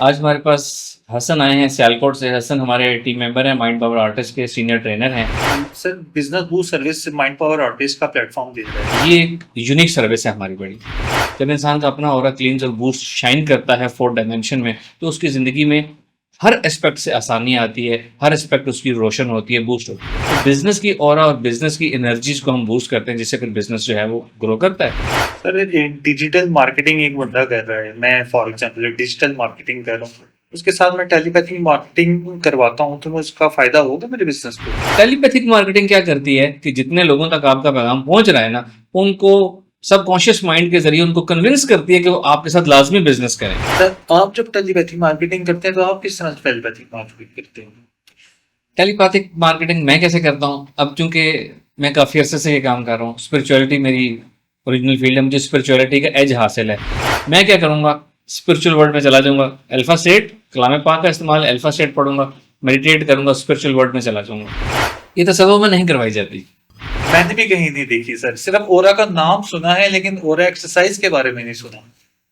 आज हमारे पास हसन आए हैं सियालकोट से। हसन हमारे टीम मेंबर हैं, माइंड पावर आर्टिस्ट के सीनियर ट्रेनर हैं। Sir business boost service mind power artist का प्लेटफॉर्म दे रहा है। ये एक यूनिक सर्विस है हमारी बड़ी। जब इंसान का अपना ऑरा क्लींस और बूस्ट शाइन करता है 4 डायमेंशन में, तो उसकी ज़िंदगी में हर एस्पेक्ट से आसानी आती है, हर एस्पेक्ट उसकी रोशन होती है, बूस्ट होती है। तो बिज़नेस की ऑरा और बिज़नेस की एनर्जीज़ को हम बूस्ट करते हैं, जिससे फिर बिज़नेस जो है वो ग्रो करता है। सर डिजिटल मार्केटिंग एक बंदा कर रहा है, मैं फॉर एग्जांपल डिजिटल मार्केटिंग कर रहा हूँ, उसके साथ मैं टेलीपैथिक मार्केटिंग करवाता हूँ, तो उसका फायदा होगा मेरे बिजनेस को। टेलीपैथिक मार्केटिंग क्या करती है कि जितने लोगों तक आपका पैगाम पहुंच रहा है ना, उनको सबकॉन्शियस माइंड के जरिए उनको कन्विंस करती है कि वो आपके साथ लाजमी बिजनेस करें। सर आप जब टेलीपैथिक मार्केटिंग करते हैं तो आप किस तरह से टेलीपैथिक मार्केटिंग करते हैं? टेलीपैथिक मार्केटिंग मैं कैसे करता हूँ, अब चूंकि मैं काफ़ी अरसे से ये काम कर रहा हूँ, स्पिरिचुअलिटी मेरी ओरिजिनल फील्ड है, मुझे स्पिरिचुअलिटी का एज हासिल है। मैं क्या करूँगा, स्पिरिचुअल वर्ल्ड में चला जाऊँगा, अल्फा स्टेट कलाम पाक का इस्तेमाल, अल्फा स्टेट पढ़ूंगा, मेडिटेट करूँगा, स्पिरिचुअल वर्ल्ड में चला जाऊँगा। ये तसव्वुफ में नहीं करवाई जाती। मैंने भी कहीं नहीं देखी सर, सिर्फ ओरा का नाम सुना है लेकिन ओरा एक्सरसाइज के बारे में नहीं सुना।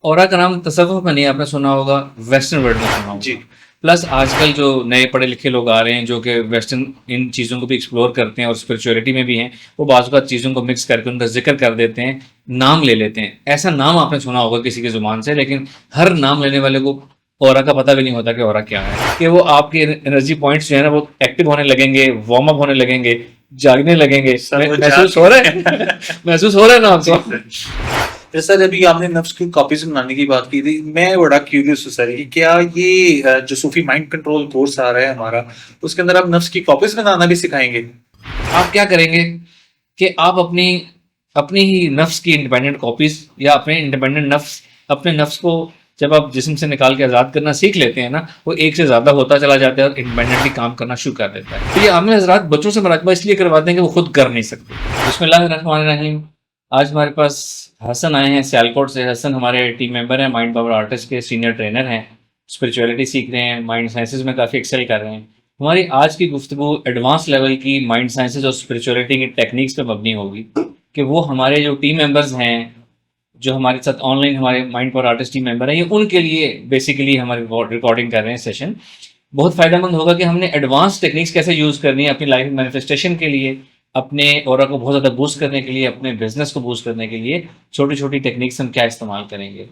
औरा का नाम तसव्वुफ में नहीं, आपने सुना होगा, वेस्टर्न वर्ल्ड में सुना जी। होगा। प्लस आजकल जो नए पढ़े लिखे लोग आ रहे हैं जो कि वेस्टर्न इन चीज़ों को भी एक्सप्लोर करते हैं और स्पिरिचुअलिटी में भी हैं, वो बाज़ बात चीज़ों को मिक्स करके उनका जिक्र कर देते हैं, नाम ले लेते हैं। ऐसा नाम आपने सुना होगा किसी की ज़ुबान से, लेकिन हर नाम लेने वाले को ऑरा का पता भी नहीं होता कि ऑरा क्या है। कि वो आपके एनर्जी पॉइंट्स जो है ना वो एक्टिव होने लगेंगे, वार्म अप होने लगेंगे, जागने लगेंगे। सर वो महसूस हो रहा है महसूस हो रहा है ना आपको? सर अभी आपने नफ्स की कॉपीज बनाने की बात की थी, मैं बड़ा क्यूरियस हूँ सर कि क्या ये जो सूफी माइंड कंट्रोल कोर्स आ रहा है हमारा, उसके अंदर आप नफ्स की कॉपीज बनाना भी सिखाएंगे? आप क्या करेंगे कि आप अपनी अपनी ही नफ्स की इंडिपेंडेंट कॉपीज या अपने इंडिपेंडेंट नफ्स, अपने नफ्स को जब आप जिस्म से निकाल के आज़ाद करना सीख लेते हैं ना, वो एक से ज़्यादा होता चला जाता है और इंडिपेंडेंटली काम करना शुरू कर देता है। तो ये आमिर हजरात बच्चों से मुराकबा इसलिए करवाते हैं कि वो खुद कर नहीं सकते। बिस्मिल्लाहिर्रहमानिर्रहीम। आज हमारे पास हसन आए हैं सियालकोट से। हसन हमारे टीम मेंबर हैं, माइंड पावर आर्टिस्ट के सीनियर ट्रेनर हैं, स्पिरिचुअलिटी सीख रहे हैं, माइंड साइंसेज में काफ़ी एक्सेल कर रहे हैं। हमारी आज की गुफ्तगू एडवांस लेवल की माइंड साइंसेज और स्पिरिचुअलिटी की टेक्निक्स पे मबनी होगी कि वो हमारे जो टीम मेंबर्स हैं, जो हमारे साथ ऑनलाइन हमारे mind power artist team member हैं, ये उनके लिए बेसिकली हमारे रिकॉर्डिंग कर रहे हैं सेशन। बहुत फ़ायदेमंद होगा कि हमने एडवांस टेक्निक्स कैसे यूज़ करनी है अपनी लाइफ मैनिफेस्टेशन के लिए, अपने ऑरा को बहुत ज़्यादा बूस्ट करने के लिए, अपने बिजनेस को बूस्ट करने के लिए छोटी छोटी टेक्निक्स हम क्या इस्तेमाल करेंगे।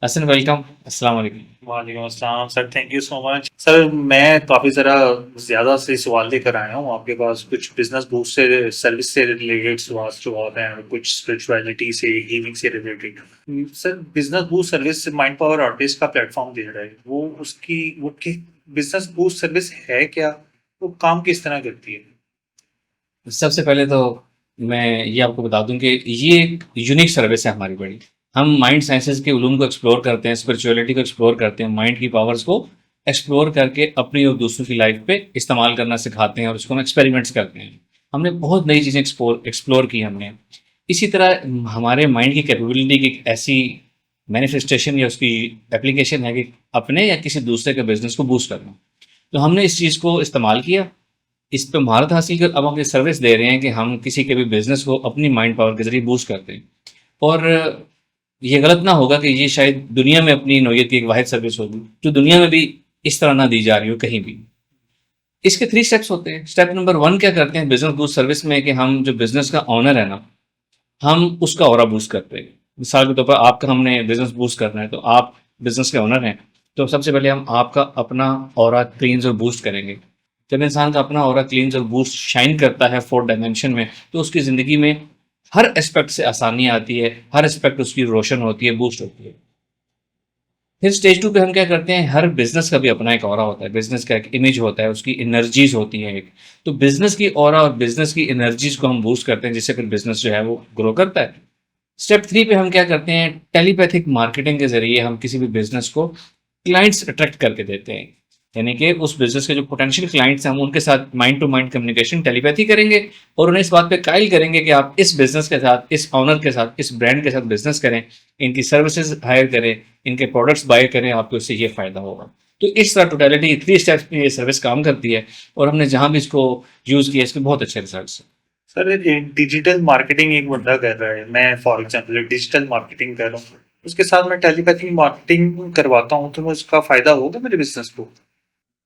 हसन वेलकम, अस्सलाम वालेकुम। वालेकुम अस्सलाम sir, thank you so much sir. मैं काफ़ी ज़रा ज़्यादा से सवाल लेकर आया हूँ आपके पास, कुछ बिजनेस बूस्ट से सर्विस से रिलेटेड सवाल जवाब हैं, कुछ स्पिरिचुअलिटी से हीलिंग से related. Sir business boost service mind power artist का प्लेटफॉर्म दे रहा है, वो उसकी वो बिजनेस बूस्ट सर्विस है क्या, वो काम किस तरह करती है? सबसे पहले तो मैं ये आपको बता दूं कि ये एक यूनिक सर्विस है हमारी बड़ी। हम माइंड साइंसेज के उलूम को एक्सप्लोर करते हैं, स्पिरिचुअलिटी को एक्सप्लोर करते हैं, माइंड की पावर्स को एक्सप्लोर करके अपनी और दूसरों की लाइफ पे इस्तेमाल करना सिखाते हैं और उसको हम एक्सपेरिमेंट्स करते हैं। हमने बहुत नई चीज़ें एक्सप्लोर की हमने। इसी तरह हमारे माइंड की कैपेबिलिटी की एक ऐसी मैनिफेस्टेशन या उसकी एप्लीकेशन है कि अपने या किसी दूसरे के बिजनेस को बूस्ट करना। तो हमने इस चीज़ को इस्तेमाल किया, इस पे महारत हासिल कर अब हम ये सर्विस दे रहे हैं कि हम किसी के भी बिजनेस को अपनी माइंड पावर के जरिए बूस्ट करते हैं। और ये गलत ना होगा कि ये शायद दुनिया में अपनी नौयत की एक वाहिद सर्विस होगी जो दुनिया में भी इस तरह ना दी जा रही हो कहीं भी। इसके 3 स्टेप्स होते हैं। स्टेप नंबर 1 क्या करते हैं बिजनेस बूस्ट सर्विस में कि हम जो बिजनेस का ऑनर है ना, हम उसका ऑरा बूस्ट करते हैं। मिसाल के तौर पर आपका हमने बिजनेस बूस्ट करना है, तो आप बिजनेस के ओनर हैं, तो सबसे पहले हम आपका अपना ऑरा क्लींस और बूस्ट करेंगे। जब इंसान का अपना ऑरा क्लींस और बूस्ट शाइन करता है 4 डायमेंशन में, तो उसकी ज़िंदगी में हर एस्पेक्ट से आसानी आती है, हर एस्पेक्ट उसकी रोशन होती है, बूस्ट होती है। फिर स्टेज 2 पे हम क्या करते हैं, हर बिजनेस का भी अपना एक ऑरा होता है, बिजनेस का एक इमेज होता है, उसकी एनर्जीज होती हैं एक। तो बिजनेस की ऑरा और बिजनेस की एनर्जीज को हम बूस्ट करते हैं, जिससे फिर बिजनेस जो है वो ग्रो करता है। स्टेप 3 पे हम क्या करते हैं, टेलीपैथिक मार्केटिंग के जरिए हम किसी भी बिजनेस को क्लाइंट्स अट्रैक्ट करके देते हैं। यानी कि उस बिजनेस के जो पोटेंशियल क्लाइंट्स हैं हम उनके साथ mind to mind communication telepathy करेंगे और उन्हें इस बात पे कायल करेंगे कि आप इस बिजनेस के साथ, इस ऑनर के साथ, इस ब्रांड के साथ बिजनेस करें, इनकी सर्विसेज हायर करें, इनके प्रोडक्ट्स बाय करें, आपको इससे ये फ़ायदा होगा। तो इस तरह टोटलिटी 3 स्टेप्स में ये सर्विस काम करती है और हमने जहाँ भी इसको यूज़ किया इसके बहुत अच्छे रिजल्ट्स हैं। सर डिजिटल मार्केटिंग एक बंदा कर रहा है, मैं फॉर एग्जांपल डिजिटल मार्केटिंग कर रहा हूँ, उसके साथ मैं टेलीपैथिक मार्केटिंग करवाता हूँ, तो उसका फायदा होगा मेरे बिजनेस को?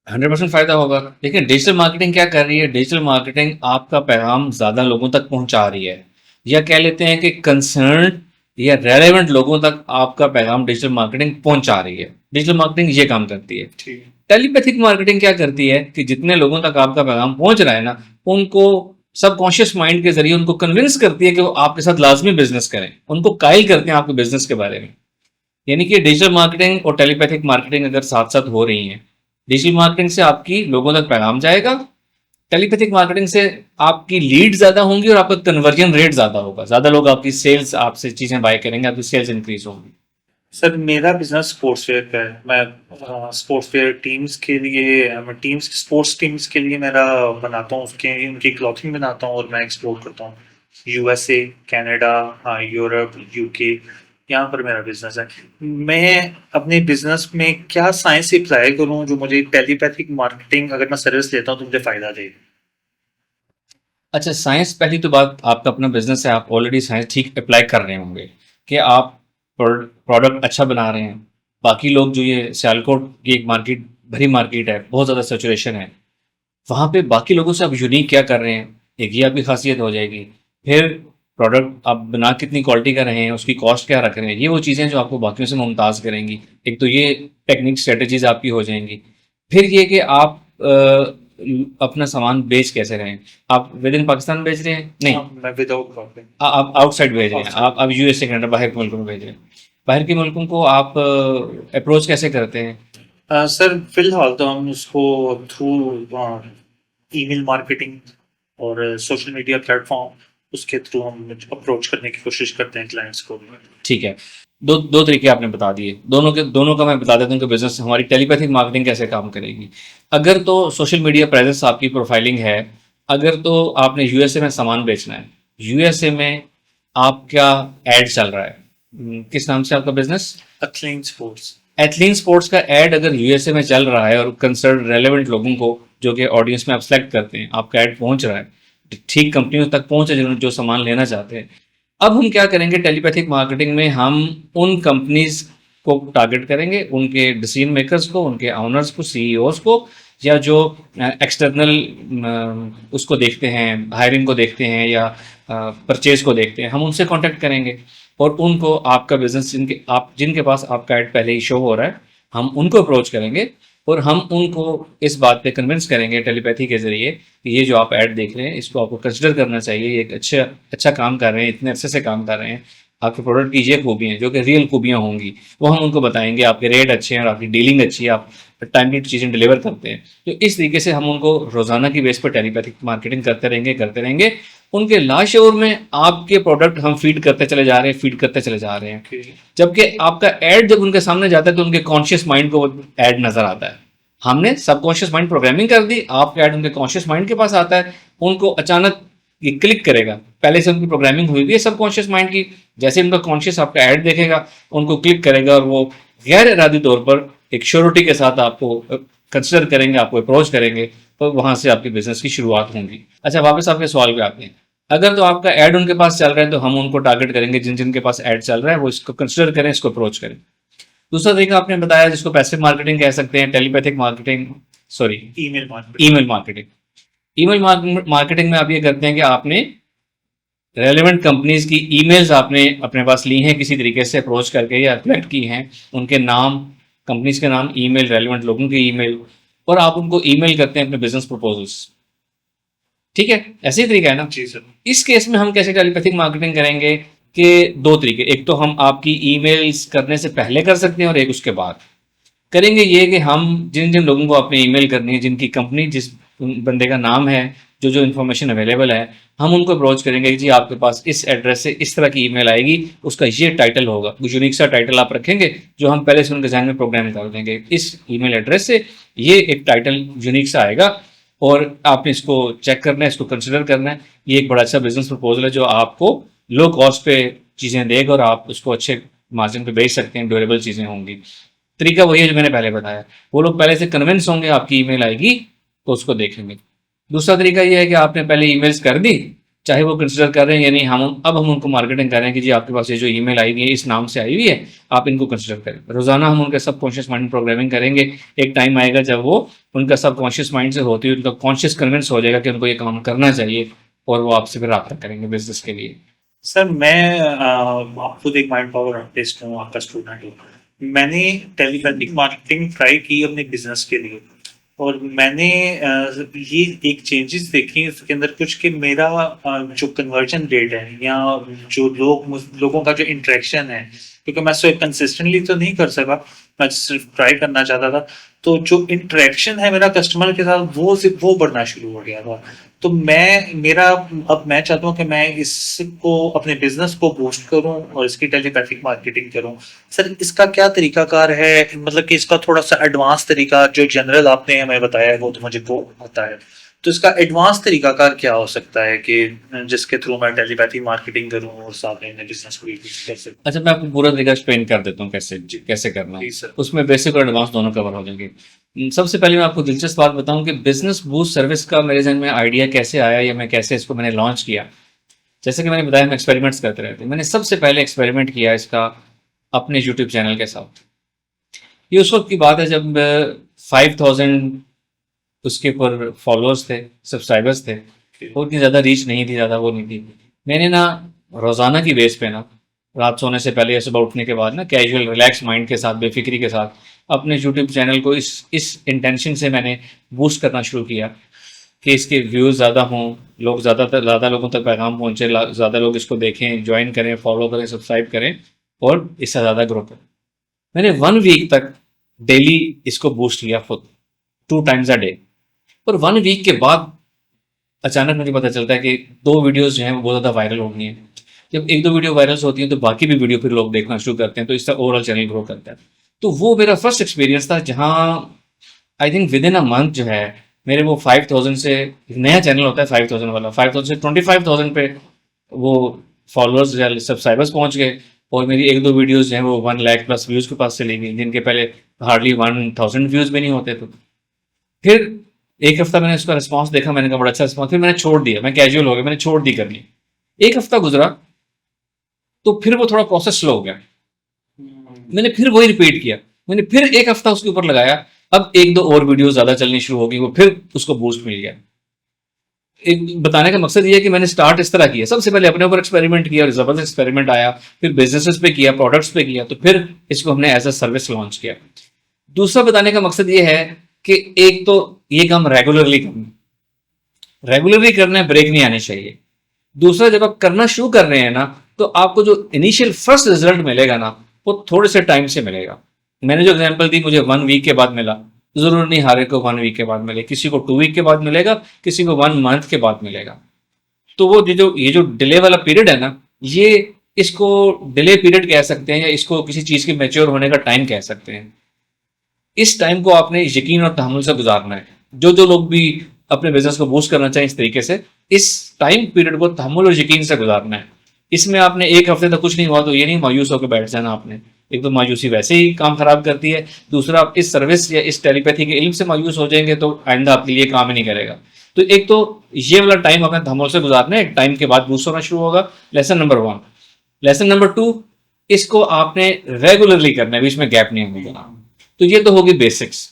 100% फायदा होगा। लेकिन डिजिटल मार्केटिंग क्या कर रही है? डिजिटल मार्केटिंग आपका पैगाम ज़्यादा लोगों तक पहुंचा रही है, या कह लेते हैं कि कंसर्न या रेलेवेंट लोगों तक आपका पैगाम डिजिटल मार्केटिंग पहुंचा रही है। डिजिटल मार्केटिंग ये काम करती है। ठीक। टेलीपैथिक मार्केटिंग क्या करती है कि जितने लोगों तक आपका पैगाम पहुंच रहा है ना, उनको सबकॉन्शियस माइंड के जरिए उनको कन्विंस करती है कि वो आपके साथ लाजमी बिजनेस करें, उनको कायल करते हैं आपके बिजनेस के बारे में। यानी कि डिजिटल मार्केटिंग और टेलीपैथिक मार्केटिंग अगर साथ साथ हो रही हैं, डिजिटल मार्केटिंग से आपकी लोगों तक पैगाम जाएगा, टेलीपैथिक मार्केटिंग से आपकी लीड ज़्यादा होंगी और आपका कन्वर्जन रेट ज़्यादा होगा, ज़्यादा लोग आपकी सेल्स आपसे चीज़ें बाय करेंगे, आपकी सेल्स इंक्रीज होंगी। सर मेरा बिजनेस स्पोर्ट्स वेयर का है। मैं स्पोर्ट्स वेयर टीम्स के लिए, मैं टीम्स स्पोर्ट्स टीम्स के लिए मेरा बनाता हूँ, उसके उनकी क्लॉथिंग बनाता हूँ और मैं एक्सपोर्ट करता हूँ यूएसए, कनाडा, हाँ यूरोप, यूके, यहाँ पर मेरा बिजनेस है। मैं अपने बिजनेस में क्या साइंस अप्लाई करूँ जो मुझे टेलीपैथिक मार्केटिंग अगर मैं सर्विस लेता हूँ तो मुझे फायदा दे? अच्छा, साइंस पहली तो बात, आपका अपना बिजनेस है, आप ऑलरेडी साइंस ठीक अप्लाई कर रहे होंगे कि आप प्रोडक्ट अच्छा बना रहे हैं। बाकी लोग जो ये सियालकोट की एक मार्केट, भरी मार्केट है, बहुत ज़्यादा सेचुरेशन है, वहाँ पे बाकी लोगों से आप यूनिक क्या कर रहे हैं, एक ये आपकी खासियत हो जाएगी। फिर प्रोडक्ट आप बना कितनी क्वालिटी का रहे हैं, उसकी कॉस्ट क्या रख रहे हैं, ये वो चीज़ें जो आपको बाकियों से मुमताज़ करेंगी। एक तो ये टेक्निक स्ट्रेटजीज आपकी हो जाएंगी। फिर ये कि आप अपना सामान बेच कैसे रहे हैं। आप विद इन पाकिस्तान बेच रहे हैं? नहीं, हाँ, मैं विदाउट प्रॉब्लम। आप आउटसाइड भेज रहे हैं, Outside। आप यूएसए कनाडा बाहर के मुल्कों में भेज रहे हैं। बाहर के मुल्कों को आप अप्रोच कैसे करते हैं? सर फिलहाल तो हम उसको थ्रू ईमेल मार्केटिंग और सोशल मीडिया प्लेटफॉर्म, उसके थ्रू हम अप्रोच करने की कोशिश करते हैं क्लाइंट्स को। ठीक है, दो दो तरीके आपने बता दिए, दोनों का मैं बता देता हूँ कि बिजनेस हमारी टेलीपैथिक मार्केटिंग कैसे काम करेगी। अगर तो सोशल मीडिया प्रेजेंस आपकी प्रोफाइलिंग है, अगर तो आपने यूएसए में सामान बेचना है, यूएसए में आपका एड चल रहा है, किस नाम से आपका बिजनेस? अथलीन स्पोर्ट्स। एथलीन स्पोर्ट्स का एड अगर यूएसए में चल रहा है और कंसर्न रेलेवेंट लोगों को, जो कि ऑडियंस में आप सेलेक्ट करते हैं, आपका एड पहुंच रहा है, ठीक कंपनियों तक पहुंचे जिन्होंने जो सामान लेना चाहते हैं। अब हम क्या करेंगे टेलीपैथिक मार्केटिंग में, हम उन कंपनीज को टारगेट करेंगे, उनके डिसीजन मेकर्स को, उनके ऑनर्स को, सीईओज को, या जो एक्सटर्नल उसको देखते हैं, हायरिंग को देखते हैं या परचेज को देखते हैं, हम उनसे कांटेक्ट करेंगे और उनको आपका बिजनेस जिनके पास आपका ऐड पहले ही शो हो रहा है, हम उनको अप्रोच करेंगे और हम उनको इस बात पे कन्विंस करेंगे टेलीपैथी के जरिए कि ये जो आप ऐड देख रहे हैं इसको आपको कंसिडर करना चाहिए, ये एक अच्छा काम कर रहे हैं, इतने अच्छे से काम कर रहे हैं, आपके प्रोडक्ट की ये खूबियाँ हैं जो कि रियल खूबियाँ होंगी, वो हम उनको बताएंगे, आपके रेट अच्छे हैं और आपकी डीलिंग अच्छी है, आप टाइमली चीज़ें डिलीवर करते हैं। तो इस तरीके से हम उनको रोज़ाना की बेस पर टेलीपैथिक मार्केटिंग करते रहेंगे। उनके लाशोर में आपके प्रोडक्ट हम फीड करते चले जा रहे हैं, जबकि आपका ऐड जब उनके सामने जाता है तो उनके कॉन्शियस माइंड को ऐड नजर आता है। हमने सबकॉन्शियस माइंड प्रोग्रामिंग कर दी, आपका ऐड उनके कॉन्शियस माइंड के पास आता है, उनको अचानक ये क्लिक करेगा। पहले से उनकी प्रोग्रामिंग हुई हुई है सबकॉन्शियस माइंड की, जैसे उनका कॉन्शियस आपका ऐड देखेगा उनको क्लिक करेगा और वो गैर इरादी तौर पर एक श्योरिटी के साथ आपको कंसिडर करेंगे, आपको अप्रोच करेंगे, तो वहां से आपकी बिजनेस की शुरुआत होगी। अच्छा, वापस आपके सवाल पे आते हैं। अगर तो आपका ऐड उनके पास चल रहा है तो हम उनको टारगेट करेंगे, जिन जिनके पास ऐड चल रहा है वो इसको कंसिडर करें, इसको अप्रोच करें। दूसरा तरीका आपने बताया जिसको पैसिव मार्केटिंग कह सकते हैं, telepathic marketing, sorry email marketing. Email marketing. Email marketing में आप ये करते हैं कि आपने रेलेवेंट कंपनीज की ईमेल्स आपने अपने पास ली हैं, किसी तरीके से अप्रोच करके या कलेक्ट की हैं, उनके नाम, कंपनीज के नाम, ईमेल, रेलेवेंट लोगों की ईमेल, और आप उनको ईमेल करते हैं अपने बिजनेस प्रपोजल्स। ठीक है, ऐसे ही तरीका है ना? जी सर। इस केस में हम कैसे टेलीपैथिक मार्केटिंग करेंगे कि दो तरीके, एक तो हम आपकी ईमेल्स करने से पहले कर सकते हैं और एक उसके बाद करेंगे। ये कि हम जिन जिन लोगों को आपने ईमेल करनी है, जिनकी कंपनी, जिस बंदे का नाम है, जो जो इन्फॉर्मेशन अवेलेबल है, हम उनको अप्रोच करेंगे कि जी आपके पास इस एड्रेस से इस तरह की ईमेल आएगी, उसका ये टाइटल होगा, कुछ यूनिक सा टाइटल आप रखेंगे जो हम पहले से उनके जहन में प्रोग्राम कर देंगे। इस ईमेल एड्रेस से ये एक टाइटल यूनिक सा आएगा और आपने इसको चेक करना है, इसको कंसिडर करना है। ये एक बड़ा अच्छा बिजनेस प्रपोजल है जो आपको लो कॉस्ट पे चीज़ें देगा और आप उसको अच्छे मार्जिन पे बेच सकते हैं, ड्यूरेबल चीज़ें होंगी। तरीका वही है जो मैंने पहले बताया, वो लोग पहले से कन्विंस होंगे, आपकी ईमेल आएगी तो उसको देखेंगे। दूसरा तरीका ये है कि आपने पहले ईमेल्स कर दी, चाहे वो कंसिडर कर रहे हैं या नहीं, हम उनको मार्केटिंग कर रहे हैं कि जी आपके पास ये जो ईमेल आई हुई है इस नाम से आई हुई है, आप इनको कंसिडर करें। रोजाना हम उनका सबकॉन्शियस माइंड प्रोग्रामिंग करेंगे। एक टाइम आएगा जब वो उनका सबकॉन्शियस माइंड से होती है उनका कॉन्शियस कन्विंस हो जाएगा कि उनको ये काम करना चाहिए, और वो आपसे फिर रब्ता करेंगे बिजनेस के लिए। सर मैं आप खुद एक माइंड पावर आर्टिस्ट हूँ, आपका स्टूडेंट हूँ। मैंने टेलीपैथिक मार्केटिंग ट्राई की अपने बिजनेस के लिए, और मैंने ये एक चेंजेस देखी इसके अंदर कुछ कि मेरा जो कन्वर्जन रेट है या जो लोगों का जो इंटरेक्शन है, क्योंकि मैं सिर्फ कंसिस्टेंटली तो नहीं कर सका, मैं सिर्फ ट्राई करना चाहता था, तो जो इंटरेक्शन है मेरा कस्टमर के साथ वो बढ़ना शुरू हो गया था। तो अब मैं चाहता हूँ कि मैं इसको अपने बिजनेस को बूस्ट करूँ और इसकी टेलीपैथिक मार्केटिंग करूँ। सर इसका क्या तरीकाकार है, मतलब कि इसका थोड़ा सा एडवांस तरीका, जो जनरल आपने हमें बताया है वो तो मुझे वो आता है, तो इसका एडवांस तरीकाकार क्या हो सकता है कि जिसके थ्रू मैं टेलीपैथी मार्केटिंग करूँ और साथ में अपने बिजनेस को भी कर सकूँ? अच्छा, मैं आपको पूरा तरीका एक्सप्लेन कर देता हूँ कैसे कैसे करना है। जी सर। उसमें बेसिक और एडवांस दोनों कवर हो जाएंगे। सबसे पहले मैं आपको दिलचस्प बात बताऊं कि बिजनेस बूस्ट सर्विस का मेरे जहन में आइडिया कैसे आया या मैं कैसे इसको मैंने लॉन्च किया। जैसे कि मैंने बताया, हम एक्सपेरिमेंट्स करते रहते हैं। मैंने सबसे पहले एक्सपेरिमेंट किया इसका अपने यूट्यूब चैनल के साथ। ये उस वक्त की बात है जब 5000 उसके ऊपर फॉलोअर्स थे, सब्सक्राइबर्स थे, और इतनी ज़्यादा रीच नहीं थी, ज़्यादा वो नहीं थी। मैंने ना रोज़ाना की बेस पे ना, रात सोने से पहले या सुबह उठने के बाद ना, कैजुअल रिलैक्स माइंड के साथ, बेफिक्री के साथ अपने यूट्यूब चैनल को इस इंटेंशन से मैंने बूस्ट करना शुरू किया कि इसके व्यूज़ ज़्यादा हों, लोग ज़्यादा लोगों तक पैगाम पहुँचे, ज़्यादा लोग इसको देखें, ज्वाइन करें, फॉलो करें, सब्सक्राइब करें और इससे ज़्यादा ग्रो करें। मैंने 1 वीक तक डेली इसको बूस्ट किया खुद, 2 टाइम्स अ डे। और 1 वीक के बाद अचानक मुझे पता चलता है कि 2 वीडियोस जो हैं वो बहुत ज़्यादा वायरल हो गई हैं। जब 1-2 वीडियो वायरल होती हैं तो बाकी भी वीडियो फिर लोग देखना शुरू करते हैं, तो इससे ओवरऑल चैनल ग्रो करता है। तो वो मेरा फर्स्ट एक्सपीरियंस था जहाँ I think with in a month जो है मेरे वो 5000 से, एक नया चैनल होता है 5000 वाला, 5000 से 25000 पे वो फॉलोअर्स या सब्सक्राइबर्स पहुंच गए, और मेरी 1-2 वीडियोस जो हैं वो 1 लाख प्लस व्यूज़ के पास चली गई, जिनके पहले हार्डली 1000 व्यूज़ भी नहीं होते थे। फिर 1 हफ्ता मैंने उसका रिस्पॉन्स देखा, मैंने कहा बड़ा अच्छा रिस्पॉन्स, फिर मैंने छोड़ दिया, मैं कैजुअल हो गया, मैंने छोड़ दी करनी। 1 हफ्ता गुजरा तो फिर वो थोड़ा प्रोसेस स्लो हो गया। मैंने फिर वही रिपीट किया, मैंने फिर 1 हफ्ता उसके ऊपर लगाया, अब 1-2 और वीडियो ज़्यादा चलनी शुरू हो गई, वो फिर उसको बूस्ट मिल गया। एक बताने का मकसद ये है कि मैंने स्टार्ट इस तरह किया, सबसे पहले अपने ऊपर एक्सपेरिमेंट किया और ज़बरदस्त एक्सपेरिमेंट आया, फिर बिजनेसेस पे किया, प्रोडक्ट्स पे किया, तो फिर इसको हमने एज अ सर्विस लॉन्च किया। दूसरा बताने का मकसद ये है कि एक तो ये काम रेगुलरली करना है, ब्रेक नहीं आनी चाहिए। दूसरा, जब आप करना शुरू कर रहे हैं ना, तो आपको जो इनिशियल फर्स्ट रिजल्ट मिलेगा ना, वो थोड़े से टाइम से मिलेगा। मैंने जो एग्जांपल दी, मुझे 1 वीक के बाद मिला, जरूर नहीं हर एक को 1 वीक के बाद मिले, किसी को 2 वीक के बाद मिलेगा, किसी को 1 मंथ के बाद मिलेगा। तो वो ये जो डिले वाला पीरियड है ना, ये इसको डिले पीरियड कह सकते हैं या इसको किसी चीज के मैच्योर होने का टाइम कह सकते हैं। इस टाइम को आपने यकीन और तहम्मुल से गुजारना है। जो लोग भी अपने बिजनेस को बूस्ट करना चाहें इस तरीके से, इस टाइम पीरियड को तहम्मुल और यकीन से गुजारना है। इसमें आपने 1 हफ्ते तक कुछ नहीं हुआ तो ये नहीं मायूस होकर बैठ जाना आपने। एक तो मायूसी वैसे ही काम खराब करती है, दूसरा आप इस सर्विस या इस टेलीपैथी के इल्म से मायूस हो जाएंगे तो आइंदा आपके लिए काम ही नहीं करेगा। तो एक तो ये वाला टाइम अपने तहम्मुल से गुजारना है, टाइम के बाद बूस्ट होना शुरू होगा। Lesson number 1। लेसन नंबर 2, इसको आपने रेगुलरली करना है, बीच में गैप नहीं होगा। तो ये तो होगी बेसिक्स।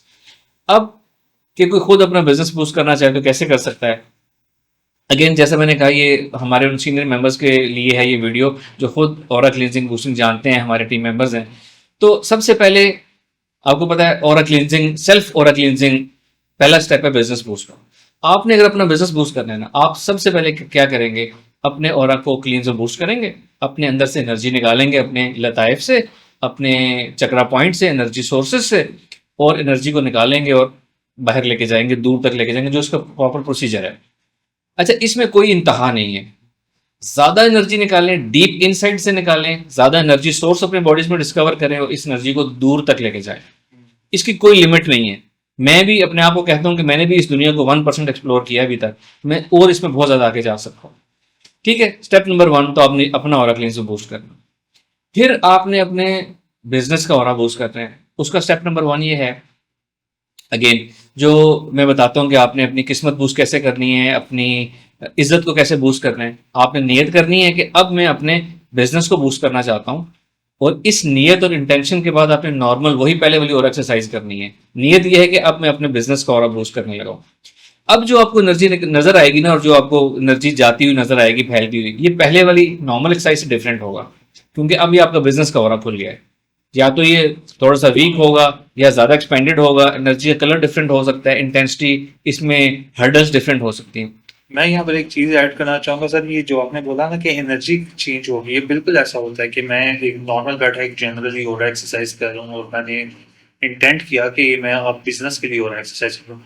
अब कि कोई खुद अपना बिजनेस बूस्ट करना चाहे तो कैसे कर सकता है। अगेन, जैसे मैंने कहा, ये हमारे उन सीनियर मेंबर्स के लिए है ये वीडियो जो खुद ऑरा क्लींजिंग बूस्टिंग जानते हैं, हमारे टीम मेंबर्स हैं। तो सबसे पहले आपको पता है aura cleansing, self aura cleansing पहला स्टेप है बिजनेस बूस्ट का। आपने अगर अपना बिजनेस बूस्ट करना है ना, आप सबसे पहले क्या करेंगे, अपने ऑरा को क्लींज और बूस्ट करेंगे, अपने अंदर से एनर्जी निकालेंगे, अपने लताइफ से, अपने चक्रा पॉइंट से, एनर्जी सोर्सेज से, और एनर्जी को निकालेंगे और बाहर लेके जाएंगे, दूर तक लेके जाएंगे, जो उसका प्रॉपर प्रोसीजर है। अच्छा, इसमें कोई इंतहा नहीं है। ज्यादा एनर्जी निकालें, डीप इनसाइड से निकालें, ज्यादा एनर्जी सोर्स अपने बॉडीज में डिस्कवर करें और इस एनर्जी को दूर तक लेके जाएं। इसकी कोई लिमिट नहीं है। मैं भी अपने आप को कहता हूं कि मैंने भी इस दुनिया को 1% एक्सप्लोर किया अभी तक, मैं और इसमें बहुत ज्यादा आगे जा सकता हूँ। ठीक है, स्टेप नंबर 1 तो आपने अपना ऑरा क्लींस बूस्ट करना। फिर आपने अपने बिजनेस का ऑरा बूस्ट करना है। उसका स्टेप नंबर 1 ये है, अगेन जो मैं बताता हूँ कि आपने अपनी किस्मत बूस्ट कैसे करनी है, अपनी इज्जत को कैसे बूस्ट करना है। आपने नियत करनी है कि अब मैं अपने बिजनेस को बूस्ट करना चाहता हूँ, और इस नियत और इंटेंशन के बाद आपने नॉर्मल वही पहले वाली और एक्सरसाइज करनी है। नियत यह है कि अब मैं अपने बिजनेस को और बूस्ट करने लगा हूँ। अब जो आपको एनर्जी नजर आएगी ना, और जो आपको एनर्जी जाती हुई नजर आएगी, फैलती हुई, ये पहले वाली नॉर्मल एक्सरसाइज से डिफरेंट होगा, क्योंकि अब ये आपका बिजनेस का ऑरा खुल गया है। या तो ये थोड़ा सा वीक होगा या ज्यादा एक्सपेंडेड होगा, एनर्जी का कलर डिफरेंट हो सकता है, इंटेंसिटी इसमें हर्डल्स डिफरेंट हो सकती हैं। मैं यहाँ पर एक चीज ऐड करना चाहूंगा सर, ये जो आपने बोला ना कि एनर्जी चेंज होगी, ये बिल्कुल ऐसा होता है कि मैं एक नॉर्मल बैठा एक जनरली हो रहा है एक्सरसाइज कर रहा हूँ, और मैंने इंटेंट किया कि मैं अब बिजनेस के लिए हो रहा है एक्सरसाइज कर रहा हूँ,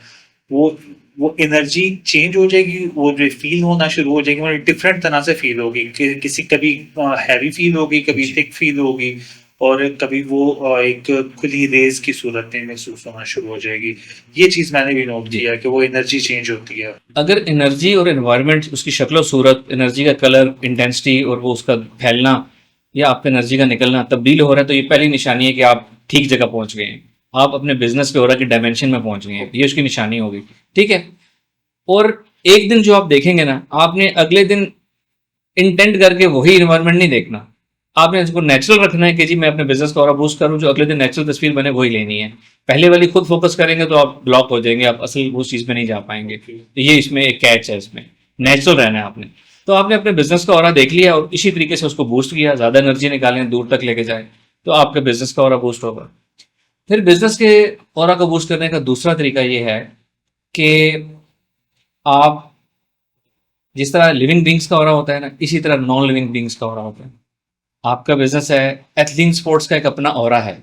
वो वो एनर्जी चेंज हो जाएगी, वो जो फील होना शुरू हो जाएगी, मतलब डिफरेंट तरह से फील होगी कि किसी कभी हैवी फील होगी, कभी जी। थिक फील होगी, और कभी वो एक खुली रेज की सूरत में महसूस होना शुरू हो जाएगी। ये चीज मैंने भी नोट जी। किया है कि वो एनर्जी चेंज होती है। अगर एनर्जी और एनवायरनमेंट, उसकी शक्ल सूरत, एनर्जी का कलर, इंटेंसिटी और वो उसका फैलना या आपका एनर्जी का निकलना तब्दील हो रहा है, तो ये पहली निशानी है कि आप ठीक जगह पहुंच गए हैं, आप अपने बिजनेस के हो रहा की डायमेंशन में पहुंच गए हैं, ये उसकी निशानी होगी। ठीक है। और एक दिन जो आप देखेंगे ना, आपने अगले दिन इंटेंट करके वही इन्वायरमेंट नहीं देखना, आपने इसको नेचुरल रखना है कि जी मैं अपने बिजनेस को और बूस्ट करूं, जो अगले दिन नेचुरल तस्वीर बने वही लेनी है। पहले वाली खुद फोकस करेंगे तो आप ब्लॉक हो जाएंगे, आप असल उस चीज में नहीं जा पाएंगे। तो ये इसमें एक कैच है, इसमें नेचुरल रहना है आपने। तो आपने अपने बिजनेस का ऑरा देख लिया और इसी तरीके से उसको बूस्ट किया, ज्यादा एनर्जी निकालें, दूर तक लेके जाए, तो आपके बिजनेस का ऑरा बूस्ट होगा। फिर बिजनेस के ऑरा को बूस्ट करने का दूसरा तरीका ये है कि आप, जिस तरह लिविंग बींग्स का ऑरा होता है ना, इसी तरह नॉन लिविंग बींग्स का ऑरा होता है। आपका बिजनेस है, एथलीन स्पोर्ट्स का एक अपना ऑरा है,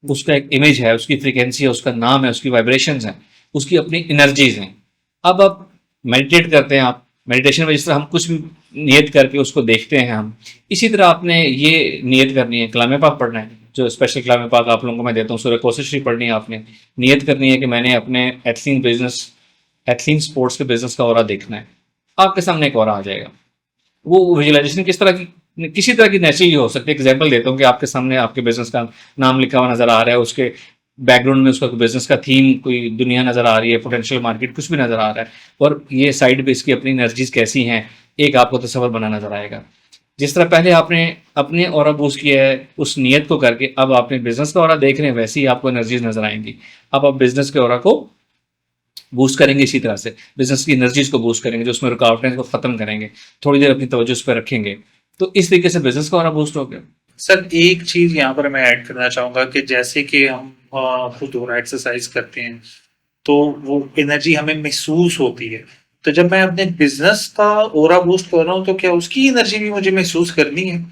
उसका एक इमेज है, उसकी फ्रीक्वेंसी है, उसका नाम है, उसकी वाइब्रेशंस हैं, उसकी अपनी एनर्जीज हैं। अब आप मेडिटेट करते हैं, आप मेडिटेशन में जिस तरह हम कुछ भी नियत करके उसको देखते हैं, हम इसी तरह आपने ये नियत करनी है, कलाम पाक पढ़ना है, जो स्पेशल कलाम पाक आप लोगों को मैं देता हूँ, सूरह कौसर शरीफ पढ़नी है आपने। नियत करनी है कि मैंने अपने एथलीन स्पोर्ट्स के बिजनेस का ऑरा देखना है। आपके सामने एक ऑरा आ जाएगा। वो विजुअलाइजेशन किस तरह की, किसी तरह की नेचुरली हो सकती है। एग्जांपल देता हूँ कि आपके सामने आपके बिजनेस का नाम लिखा हुआ नजर आ रहा है, उसके बैकग्राउंड में उसका बिजनेस का थीम, कोई दुनिया नजर आ रही है, पोटेंशियल मार्केट कुछ भी नजर आ रहा है, और ये साइड पे इसकी अपनी एनर्जीज कैसी हैं, एक आपको तस्वर बना नजर आएगा। जिस तरह पहले आपने अपने ऑरा बूस्ट किया है उस नियत को करके, अब आपने बिजनेस का ऑरा देख रहे हैं, वैसे ही आपको एनर्जीज नजर आएंगी। अब आप बिजनेस के ऑरा को बूस्ट करेंगे, इसी तरह से बिजनेस की एनर्जीज को बूस्ट करेंगे, जो उसमें रुकावटें हैं, को खत्म करेंगे, थोड़ी देर अपनी तवज्जो उस पर रखेंगे, तो इस तरीके से बिजनेस का ऑरा बूस्ट हो गया। सर एक चीज यहाँ पर मैं ऐड करना चाहूंगा कि जैसे कि हम खुद हो रहा एक्सरसाइज करते हैं, तो वो एनर्जी हमें महसूस होती है, तो जब मैं अपने बिजनेस का ओरा बूस्ट कर रहा हूँ, तो क्या उसकी एनर्जी भी मुझे महसूस करनी है?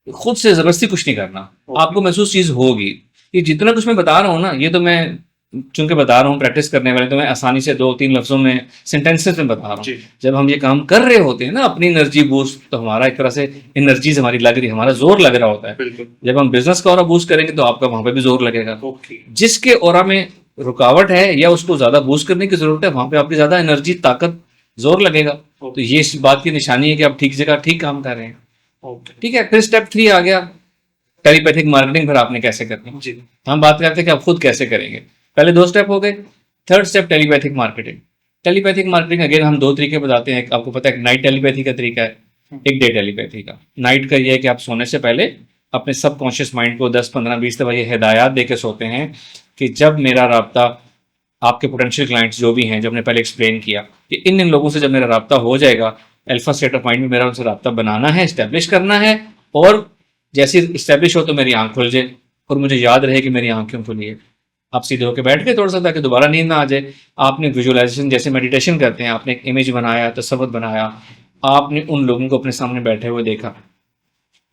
खुद से जबरदस्ती कुछ नहीं करना, ओके। आपको महसूस चीज होगी। ये जितना कुछ मैं बता रहा हूँ ना, ये तो मैं चूंकि बता रहा हूँ प्रैक्टिस करने वाले, तो मैं आसानी से 2-3 लफ्जों में, सेंटेंसेस में बता रहा हूँ। जी। जब हम ये काम कर रहे होते हैं ना, अपनी एनर्जी बूस्ट, तो हमारा एक तरह से एनर्जीज हमारी लग रही है, हमारा जोर लग रहा होता है। बिल्कुल। जब हम बिजनेस का ऑरा बूस्ट करेंगे तो आपका वहां पे भी जोर लगेगा। ओके। जिसके ऑरा में रुकावट है या उसको ज्यादा बूस्ट करने की जरूरत है, वहां पे आपकी ज्यादा एनर्जी, ताकत, जोर लगेगा। तो ये इस बात की निशानी है कि आप ठीक जगह ठीक काम कर रहे हैं। ओके। ठीक है। फिर स्टेप 3 आ गया, टेलीपैथिक मार्केटिंग। फिर आपने कैसे करनी है, जी। हम बात करते हैं कि आप खुद कैसे करेंगे। पहले 2 स्टेप हो गए, third step telepathic marketing. Telepathic marketing again हम 2 तरीके बताते हैं। आपको पता है, एक नाइट टेलीपैथी का तरीका है, एक डे टेलीपैथी का। नाइट का ये है कि आप सोने से पहले अपने सबकॉन्शियस माइंड को 10-15-20 दफा ये हिदायत दे के सोते हैं कि जब मेरा राब्ता आपके पोटेंशियल क्लाइंट्स जो भी हैं, जो हमने पहले एक्सप्लेन किया, कि इन लोगों से जब मेरा राब्ता हो जाएगा, अल्फा स्टेट ऑफ माइंड में मेरा उनसे राब्ता बनाना है, इस्टेब्लिश करना है, और जैसे इस्टेब्लिश हो तो मेरी आंख खुल जाए और मुझे याद रहे कि मेरी आंख क्यों खुली है। आप सीधे होकर बैठ के थोड़ा सा, ताकि दोबारा नींद ना आ जाए। आपने विजुअलाइजेशन, जैसे मेडिटेशन करते हैं, आपने एक इमेज बनाया, तसव्वुर बनाया, आपने उन लोगों को अपने सामने बैठे हुए देखा,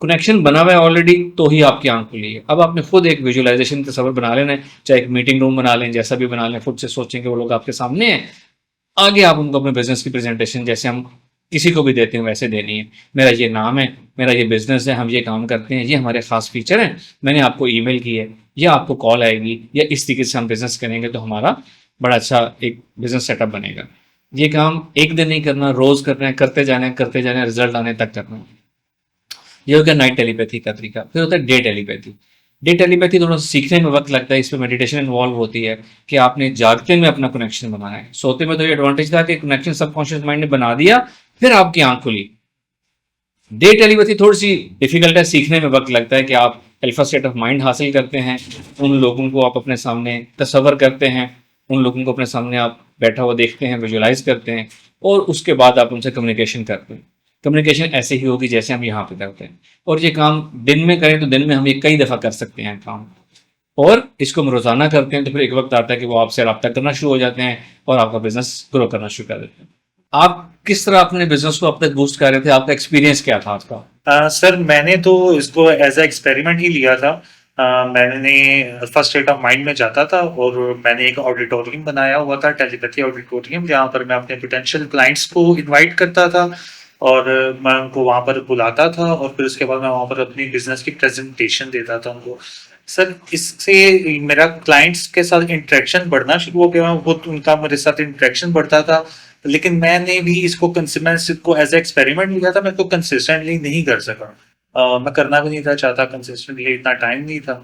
कनेक्शन बना हुआ है ऑलरेडी, तो ही आपकी आंख खुली है। अब आपने खुद एक विजुअलाइजेशन तस्वीर बना लेना है, चाहे एक मीटिंग रूम बना लें, जैसा भी बना लें, खुद से सोचें कि वो लोग आपके सामने हैं। आगे आप उनको अपने बिजनेस की प्रेजेंटेशन जैसे हम किसी को भी देते हैं वैसे देनी है। मेरा ये नाम है, मेरा ये बिजनेस है, हम ये काम करते हैं, ये हमारे खास फीचर हैं, मैंने आपको ईमेल की है, या आपको कॉल आएगी, या इस तरीके से हम बिजनेस करेंगे तो हमारा बड़ा अच्छा एक बिजनेस सेटअप बनेगा। ये काम एक दिन नहीं करना, रोज करना है, करते जाना है, रिजल्ट आने तक करना है। ये हो गया नाइट टेलीपैथी का तरीका। फिर होता है डे टेलीपैथी। डे टेलीपैथी थोड़ा सीखने में वक्त लगता है, इसमें मेडिटेशन इन्वॉल्व होती है कि आपने जागते में अपना कनेक्शन बनाना है। सोते में तो ये एडवांटेज था कि कनेक्शन सबकॉन्शियस माइंड ने बना दिया, फिर आपकी आंख खुली। डे टेलीपैथी थोड़ी सी डिफिकल्ट है, सीखने में वक्त लगता है कि आप अल्फा स्टेट ऑफ माइंड हासिल करते हैं, उन लोगों को आप अपने सामने तस्वर करते हैं, उन लोगों को अपने सामने आप बैठा हुआ देखते हैं, विजुलाइज करते हैं, और उसके बाद आप उनसे कम्युनिकेशन करते हैं। कम्युनिकेशन ऐसे ही होगी जैसे हम यहाँ पे करते हैं, और ये काम दिन में करें तो दिन में हम ये कई दफ़ा कर सकते हैं काम, और इसको हम रोज़ाना करते हैं तो फिर एक वक्त आता है कि वो आपसे रब्ता करना शुरू हो जाते हैं और आपका बिजनेस ग्रो करना शुरू कर देते हैं। आप किस तरह अपने बिजनेस को अब तक बूस्ट कर रहे थे? आपका एक्सपीरियंस क्या था आपका? सर मैंने तो इसको एज अ एक्सपेरिमेंट ही लिया था। मैंने फर्स्ट स्टेट ऑफ माइंड में जाता था और मैंने एक ऑडिटोरियम बनाया हुआ था, टेलीपैथी ऑडिटोरियम, जहाँ पर मैं अपने पोटेंशियल क्लाइंट्स को इनवाइट करता था और मैं उनको वहाँ पर बुलाता था और फिर उसके बाद मैं वहाँ पर अपनी बिजनेस की प्रेजेंटेशन देता था उनको। सर इससे मेरा क्लाइंट्स के साथ इंटरेक्शन बढ़ना शुरू हो गया, वो उनका मेरे साथ इंटरेक्शन बढ़ता था, लेकिन मैंने भी इसको मैं इसको एज एक्सपेरिमेंट लिया था, मैं इसको कंसिस्टेंटली नहीं कर सका। मैं करना भी नहीं था चाहता कंसिस्टेंटली, इतना टाइम नहीं था,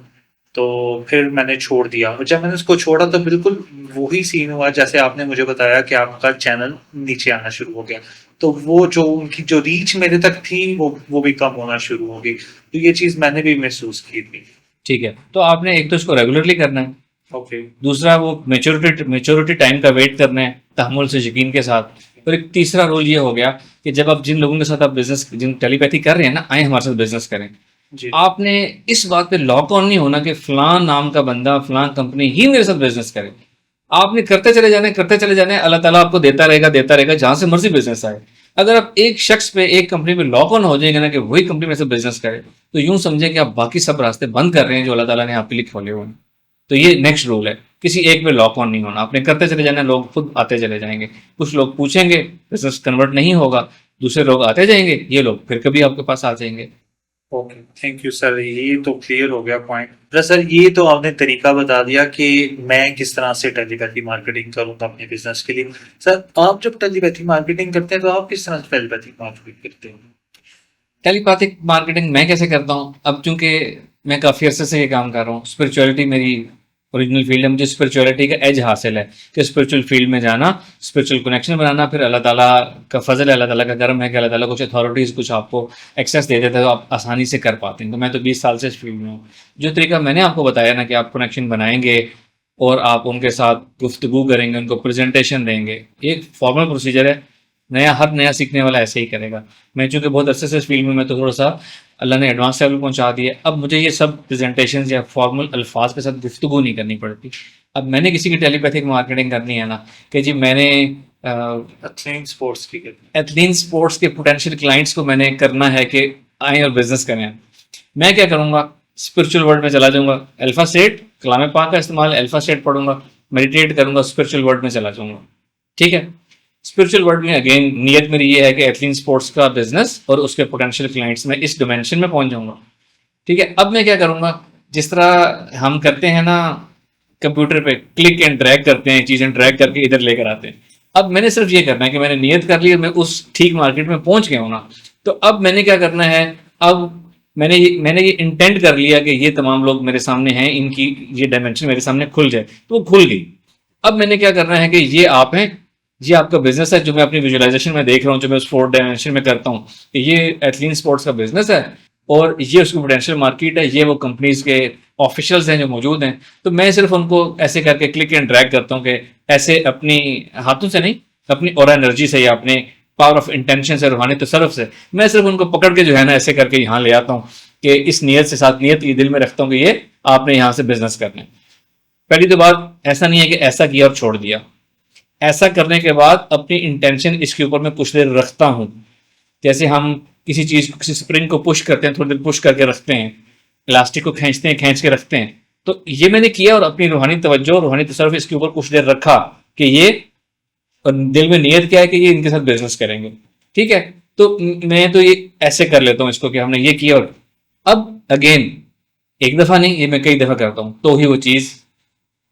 तो फिर मैंने छोड़ दिया। और जब मैंने उसको छोड़ा तो बिल्कुल वही सीन हुआ जैसे आपने मुझे बताया कि आपका चैनल नीचे आना शुरू हो गया, तो वो जो उनकी जो रीच मेरे तक थी वो भी कम होना शुरू हो गई, तो ये चीज़ मैंने भी महसूस की थी। ठीक है, तो आपने एक तो इसको रेगुलरली करना है, ओके। दूसरा वो मेच्योरिटी टाइम का वेट करना है तहमुल से, यकीन के साथ, और एक तीसरा रोल ये हो गया कि जब आप जिन लोगों के साथ आप बिजनेस, जिन टेलीपैथी कर रहे हैं ना, आए हमारे साथ बिजनेस करें। जी। आपने इस बात पे लॉक ऑन नहीं होना कि फलां नाम का बंदा फलां कंपनी ही मेरे साथ बिजनेस करे। आपने करते चले जाना है, करते चले जाना है, अल्लाह ताला आपको देता रहेगा जहां से मर्जी बिजनेस आए। अगर आप एक शख्स पे, एक कंपनी पे लॉक ऑन हो जाएंगे ना कि वही कंपनी मेरे साथ बिजनेस करे, तो यूं समझे कि आप बाकी सब रास्ते बंद कर रहे हैं जो अल्लाह ताला ने आपके लिए खोले हुए हैं। तो ये नेक्स्ट रूल है, किसी एक पे लॉक ऑन नहीं होना, आपने करते चले जाना, लोग खुद आते चले जाएंगे। कुछ लोग पूछेंगे, बिजनेस कन्वर्ट नहीं होगा, दूसरे लोग आते जाएंगे, ये लोग फिर कभी आपके पास आ जाएंगे। ओके, थैंक यू सर, ये तो क्लियर हो गया पॉइंट। सर ये तो आपने तरीका बता दिया कि मैं किस तरह से टेलीपैथी मार्केटिंग करूंगा अपने बिजनेस के लिए। सर आप जब टेलीपैथी मार्केटिंग करते हैं तो आप किस तरह से टेलीपैथी मार्केटिंग करते हैं? टेलीपैथिक मार्केटिंग मैं कैसे करता हूँ, अब चूंकि मैं काफ़ी अरसे से ये काम कर रहा हूँ, स्पिरिचुअलिटी मेरी ओरिजिनल फील्ड है, मुझे स्पिरिचुअलिटी का एज हासिल है कि स्पिरिचुअल फील्ड में जाना, स्पिरिचुअल कनेक्शन बनाना, फिर अल्लाह ताला का फजल है, अल्लाह ताला का करम है कि अल्लाह ताला कुछ अथॉरिटीज़ कुछ आपको एक्सेस दे देता है तो आप आसानी से कर पाते हैं। तो मैं तो 20 साल से इस फील्ड में हूँ। जो तरीका मैंने आपको बताया ना कि आप कनेक्शन बनाएंगे और आप उनके साथ गुफ्तगू करेंगे, उनको प्रेजेंटेशन देंगे, ये एक फॉर्मल प्रोसीजर है। हर नया सीखने वाला ऐसे ही करेगा। मैं चूंकि बहुत अरसे से इस फील्ड में, मैं तो थोड़ा सा अल्लाह ने एडवांस लेवल पहुंचा दिया, अब मुझे ये सब प्रेजेंटेशन या फॉर्मल अल्फाज के साथ गुफ्तगू नहीं करनी पड़ती। अब मैंने किसी की टेलीपैथिक मार्केटिंग करनी है ना कि जी मैंने एथलीट स्पोर्ट्स की करते एथलीन स्पोर्ट्स के पोटेंशियल क्लाइंट्स को मैंने करना है कि आए और बिजनेस करें, मैं क्या करूँगा, स्पिरिचुअल वर्ल्ड में चला जाऊँगा, अल्फा स्टेट कलाम पाक का इस्तेमाल, अल्फा स्टेट पढ़ूंगा, मेडिटेट करूँगा, स्पिरिचुअल वर्ल्ड में चला जाऊँगा। ठीक है, स्पिरिचुअल वर्ल्ड में अगेन नियत मेरी ये है कि एथलीन स्पोर्ट्स का बिजनेस और उसके पोटेंशियल क्लाइंट्स में इस डिमेंशन में पहुंच जाऊंगा। ठीक है, अब मैं क्या करूंगा, जिस तरह हम करते हैं ना, कंप्यूटर पे क्लिक एंड ड्रैग करते हैं, चीजें ड्रैग करके इधर लेकर आते हैं। अब मैंने सिर्फ ये करना है कि मैंने नियत कर ली, मैं उस ठीक मार्केट में पहुंच गया हूं ना, तो अब मैंने क्या करना है, अब मैंने ये इंटेंट कर लिया कि ये तमाम लोग मेरे सामने हैं, इनकी ये डायमेंशन मेरे सामने खुल जाए, तो वो खुल गई। अब मैंने क्या करना है कि ये आप हैं, ये आपका बिजनेस है, जो मैं अपनी विजुअलाइजेशन में देख रहा हूँ, जो मैं उस 4 डायमेंशन में करता हूँ, ये एथलीन स्पोर्ट्स का बिजनेस है और ये उसकी पोटेंशियल मार्केट है, ये वो कंपनीज के ऑफिशियल्स हैं जो मौजूद हैं। तो मैं सिर्फ उनको ऐसे करके क्लिक एंड ड्रैग करता हूँ कि ऐसे अपनी हाथों से नहीं, अपनी और एनर्जी से या अपने पावर ऑफ इंटेंशन से, रूहानी तसर्रुफ से, मैं सिर्फ उनको पकड़ के जो है ना ऐसे करके यहाँ ले आता हूँ कि इस नियत से, साथ नियत ये दिल में रखता हूँ कि ये आपने यहाँ से बिजनेस करना है। पहली तो बात ऐसा नहीं है कि ऐसा किया और छोड़ दिया, ऐसा करने के बाद अपनी इंटेंशन इसके ऊपर मैं कुछ देर रखता हूँ। जैसे हम किसी चीज़ को, किसी स्प्रिंग को पुश करते हैं, थोड़ी देर पुश करके रखते हैं, इलास्टिक को खींचते हैं, खींच के रखते हैं, तो ये मैंने किया और अपनी रूहानी तवज्जो, रूहानी तसर्रुफ इसके ऊपर कुछ देर रखा कि ये, और दिल में नियत क्या है कि ये इनके साथ बिजनेस करेंगे। ठीक है, तो मैं तो ये ऐसे कर लेता हूँ इसको कि हमने ये किया, और अब अगेन एक दफ़ा नहीं, ये मैं कई दफ़ा करता हूँ, तो ही वो चीज़